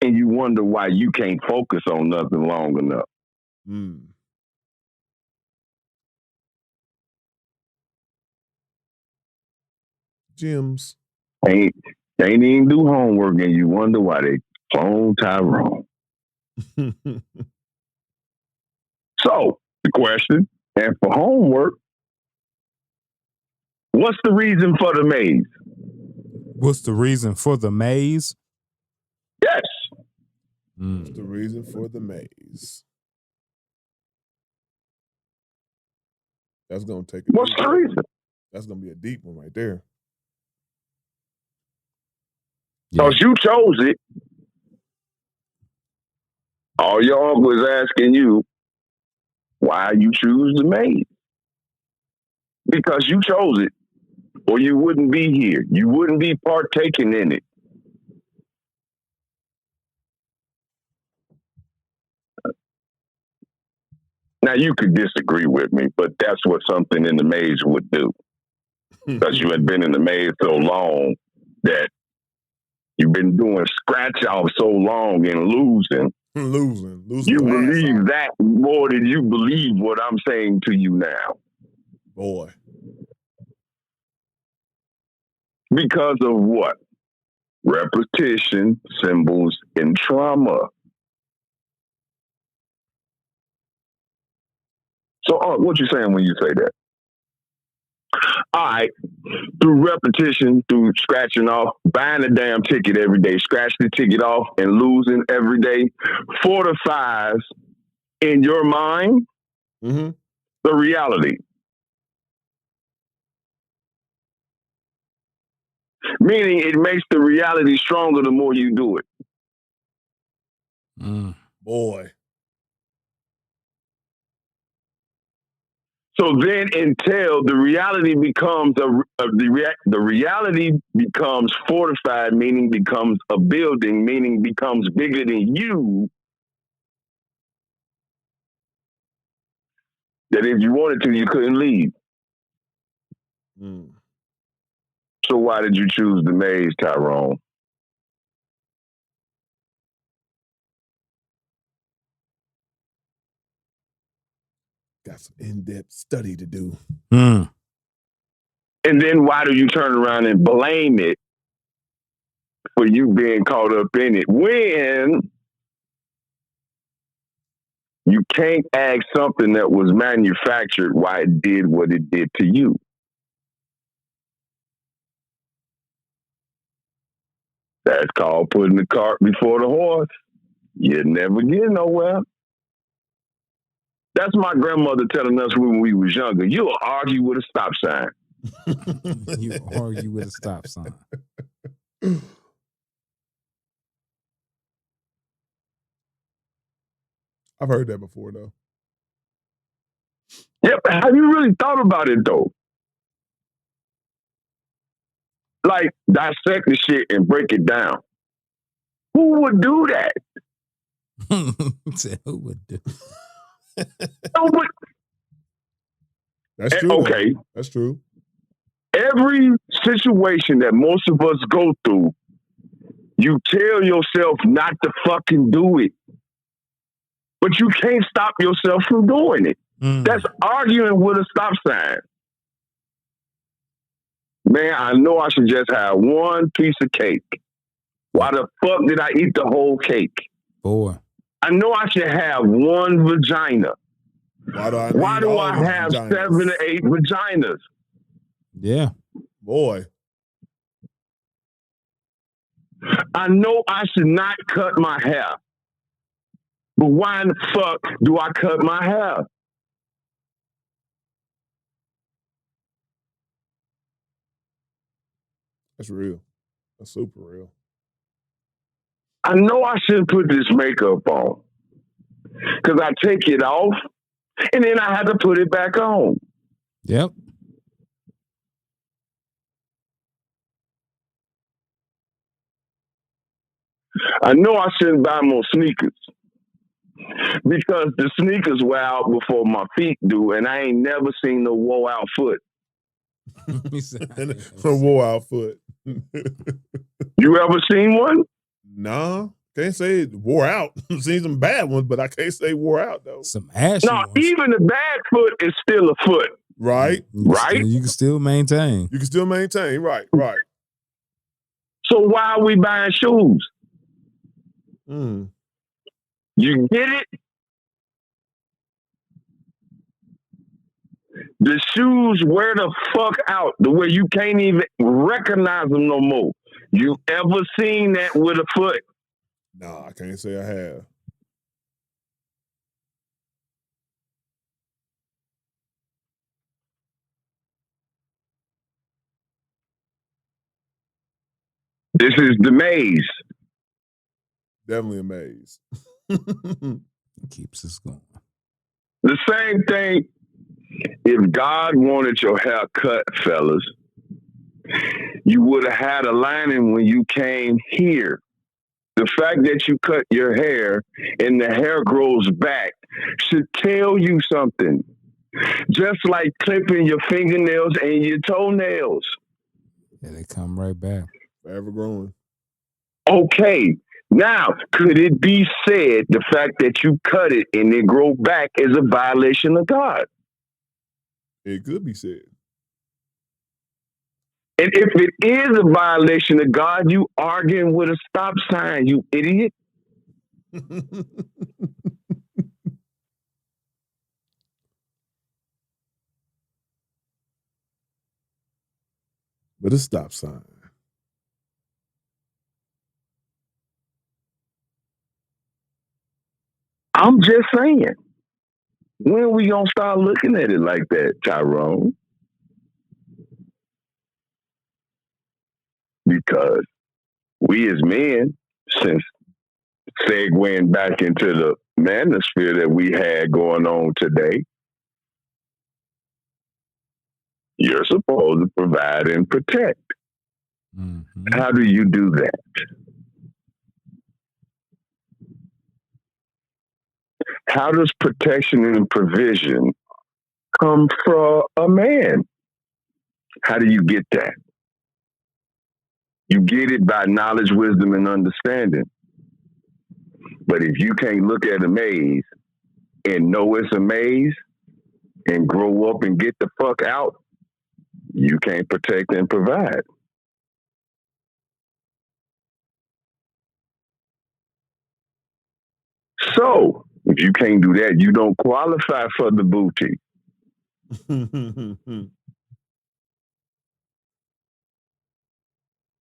And you wonder why you can't focus on nothing long enough. Gyms. Ain't even do homework and you wonder why they clone Tyrone. So, the question, and for homework, what's the reason for the maze? What's the reason for the maze? Yes. What's the reason for the maze? That's gonna take a What's deep the one. reason? That's gonna be a deep one right there. Because you chose it. All your uncle is asking you why you choose the maze. Because you chose it, or you wouldn't be here. You wouldn't be partaking in it. Now, you could disagree with me, but that's what something in the maze would do. Because you had been in the maze so long that you've been doing scratch off so long and losing. losing. You your ass believe off. that more than you believe what I'm saying to you now. Boy. Because of what? Repetition, symbols, and trauma. So, what you saying when you say that? All right, through repetition, through scratching off, buying a damn ticket every day, scratch the ticket off and losing every day, fortifies in your mind the reality. Meaning it makes the reality stronger the more you do it. Boy. So then, until the reality becomes the reality becomes fortified, meaning becomes a building, meaning becomes bigger than you. That if you wanted to, you couldn't leave. So why did you choose the maze, Tyrone? Got some in-depth study to do. And then why do you turn around and blame it for you being caught up in it when you can't ask something that was manufactured why it did what it did to you? That's called putting the cart before the horse. You never get nowhere. That's my grandmother telling us when we was younger. You'll argue with a stop sign. You argue with a stop sign. I've heard that before, though. Yep. Have you really thought about it, though? Like, dissect the shit and break it down. Who would do that? Who would do? That's true. Okay. Though. That's true. Every situation that most of us go through, you tell yourself not to fucking do it. But you can't stop yourself from doing it. That's arguing with a stop sign. Man, I know I should just have one piece of cake. Why the fuck did I eat the whole cake? Boy. I know I should have one vagina. Why do I have vaginas? 7 to 8 vaginas? Yeah. Boy. I know I should not cut my hair. But why in the fuck do I cut my hair? That's real. That's super real. I know I shouldn't put this makeup on. Because I take it off, and then I have to put it back on. Yep. I know I shouldn't buy more sneakers. Because the sneakers wear out before my feet do, and I ain't never seen no wore out foot. A wore out foot. You ever seen one? Nah, can't say it wore out. Seen some bad ones, but I can't say wore out though. Some ashy No, even a bad foot is still a foot. Right. Right? You can still maintain. You can still maintain. Right. Right. So why are we buying shoes? You get it? The shoes wear the fuck out the way you can't even recognize them no more. You ever seen that with a foot? Nah, I can't say I have. This is the maze. Definitely a maze. Keeps us going. The same thing. If God wanted your hair cut, fellas, you would have had a lining when you came here. The fact that you cut your hair and the hair grows back should tell you something. Just like clipping your fingernails and your toenails. Yeah, they come right back. Forever growing. Okay. Now, could it be said the fact that you cut it and it grow back is a violation of God? It could be said. And if it is a violation of God, you arguing with a stop sign, you idiot. But a stop sign. I'm just saying. When are we going to start looking at it like that, Tyrone? Because we as men, since segueing back into the manosphere that we had going on today, you're supposed to provide and protect. Mm-hmm. How do you do that? How does protection and provision come from a man? How do you get that? You get it by knowledge, wisdom, and understanding. But if you can't look at a maze and know it's a maze and grow up and get the fuck out, you can't protect and provide. So, if you can't do that, you don't qualify for the booty.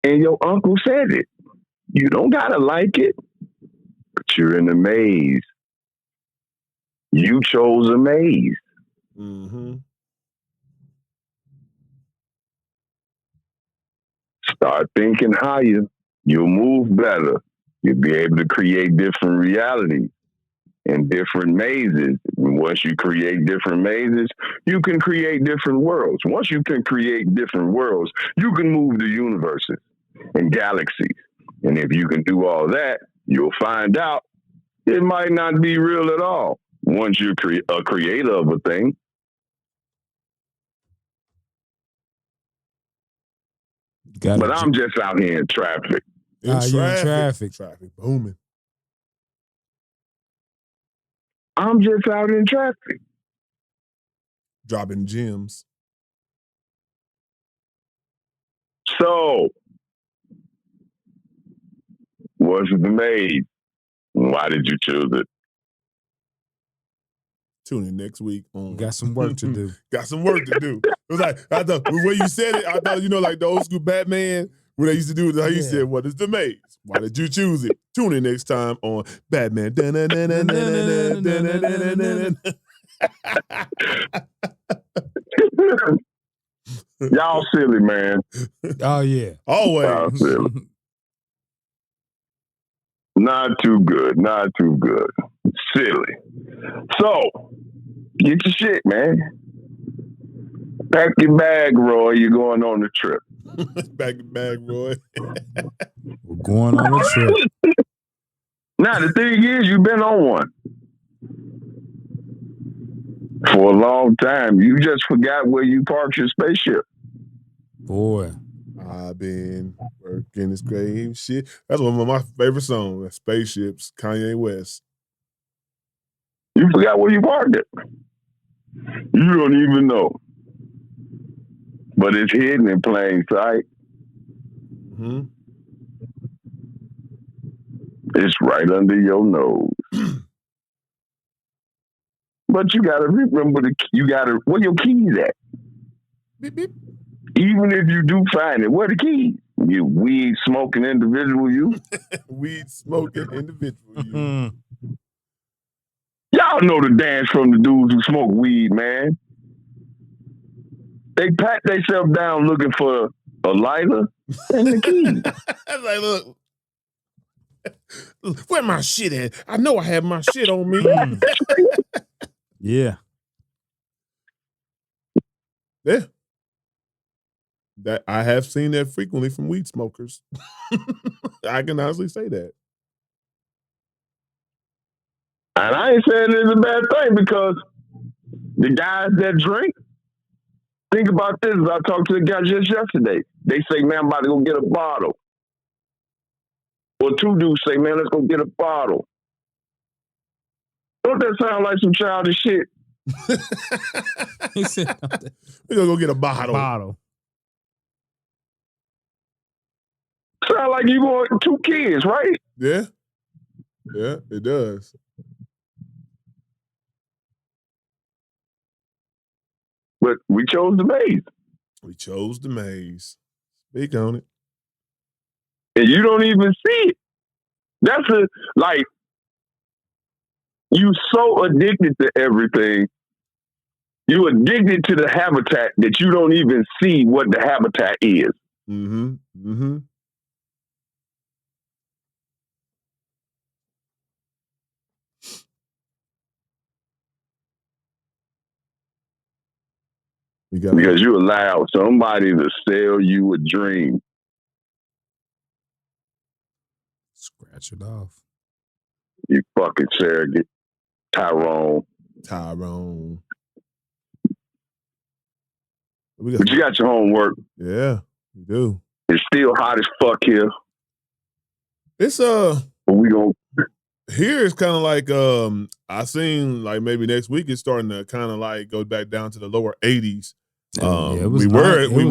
And your uncle said it. You don't gotta like it, but you're in a maze. You chose a maze. Mm-hmm. Start thinking higher. You'll move better. You'll be able to create different realities and different mazes. And once you create different mazes, you can create different worlds. Once you can create different worlds, you can move the universes and galaxies. And if you can do all that, you'll find out it might not be real at all once you're a creator of a thing. But I'm just out here in traffic. You in traffic. Traffic booming. I'm just out in traffic. Dropping gems. So, what's the maze? Why did you choose it? Tune in next week. Got some work to do. Got some work to do. It was like, I thought, when you said it, I thought, like the old school Batman, when they used to do it, how you said, what is the maze? Why did you choose it? Tune in next time on Batman. Y'all silly, man. Oh, yeah. Always. Y'all silly. Not too good. Not too good. Silly. So, get your shit, man. Pack your bag, Roy. You're going on the trip. Pack your bag, Roy. We're going on a trip. Now, the thing is, you've been on one. For a long time. You just forgot where you parked your spaceship. Boy. I've been working this grave shit. That's one of my favorite songs, Spaceships, Kanye West. You forgot where you parked it. You don't even know. But it's hidden in plain sight. Mm-hmm. It's right under your nose. But you gotta remember where your keys at? Beep, beep. Even if you do find it, where the keys? You weed smoking individual, you. Weed smoking individual. You. Y'all know the dance from the dudes who smoke weed, man. They pat themselves down looking for a lighter and the key. Like, look, where my shit at? I know I have my shit on me. Yeah. Yeah. That I have seen that frequently from weed smokers. I can honestly say that. And I ain't saying it's a bad thing because the guys that drink, think about this. I talked to the guy just yesterday. They say, man, I'm about to go get a bottle. Or two dudes say, man, let's go get a bottle. Don't that sound like some childish shit? He said, we're going to go get a bottle. Sound like you want two kids, right? Yeah. Yeah, it does. But we chose the maze. We chose the maze. Speak on it. And you don't even see it. That's you so addicted to everything. You addicted to the habitat that you don't even see what the habitat is. Mm-hmm. Mm-hmm. Because you allowed somebody to sell you a dream. Scratch it off. You fucking surrogate. Tyrone. But you got your homework. Yeah, we do. It's still hot as fuck here. It's But we gon' here it's kind of like I seen like maybe next week it's starting to kind of like go back down to the lower 80s. Yeah, we were in the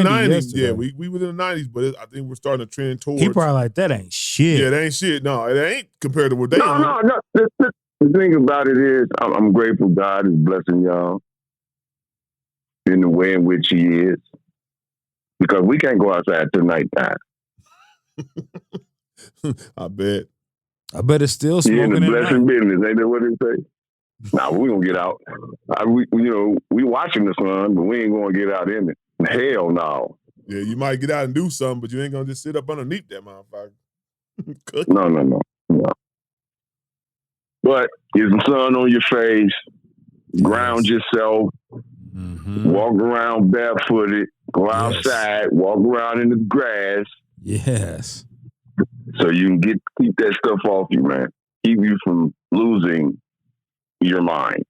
90s. Yesterday. Yeah, we were in the 90s, but I think we're starting to trend towards. He probably like, that ain't shit. Yeah, that ain't shit. No, it ain't compared to what they. No. The thing about it is, I'm grateful God is blessing y'all in the way in which He is, because we can't go outside till nighttime. I bet it's still You're smoking. in the blessing business, ain't that what they say? Nah, we gonna get out. We watching the sun, but we ain't gonna get out in it. Hell no. Yeah, you might get out and do something, but you ain't gonna just sit up underneath that motherfucker. No. But get some sun on your face, ground yourself, walk around barefooted, go outside, walk around in the grass. Yes. So you can keep that stuff off you, man. Keep you from losing your mind.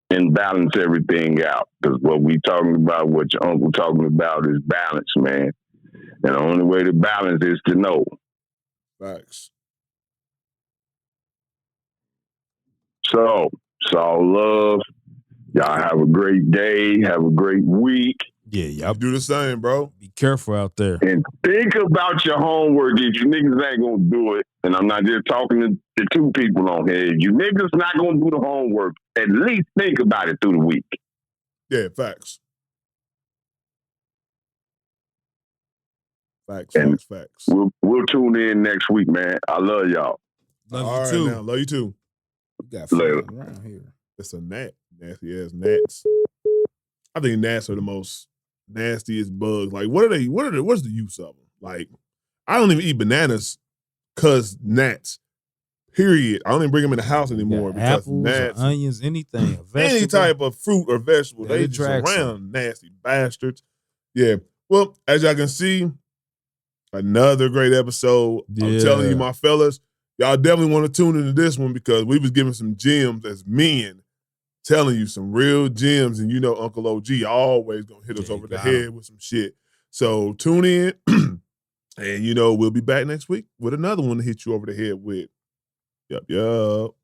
And balance everything out. Because what we talking about, what your uncle talking about is balance, man. And the only way to balance is to know. Facts. So, it's all love. Y'all have a great day. Have a great week. Yeah, y'all do the same, bro. Be careful out there. And think about your homework if you niggas ain't gonna do it. And I'm not just talking to the two people on here. If you niggas not gonna do the homework, at least think about it through the week. Yeah, facts. Facts. We'll tune in next week, man. I love y'all. Love you too. Now. Love you too. We got later around here. It's a gnat. Nasty ass gnats. I think gnats are the most nastiest bugs. Like, what are they? What's the use of them? Like, I don't even eat bananas because gnats. Period. I don't even bring them in the house anymore because apples, gnats, or onions, anything, any type of fruit or vegetable, they just attracts around nasty bastards. Yeah. Well, as y'all can see, another great episode. I'm telling you, my fellas, y'all definitely want to tune into this one because we was giving some gems as men, telling you some real gems, and you know Uncle OG always gonna hit us over the head with some shit. So tune in, and you know we'll be back next week with another one to hit you over the head with. Yup.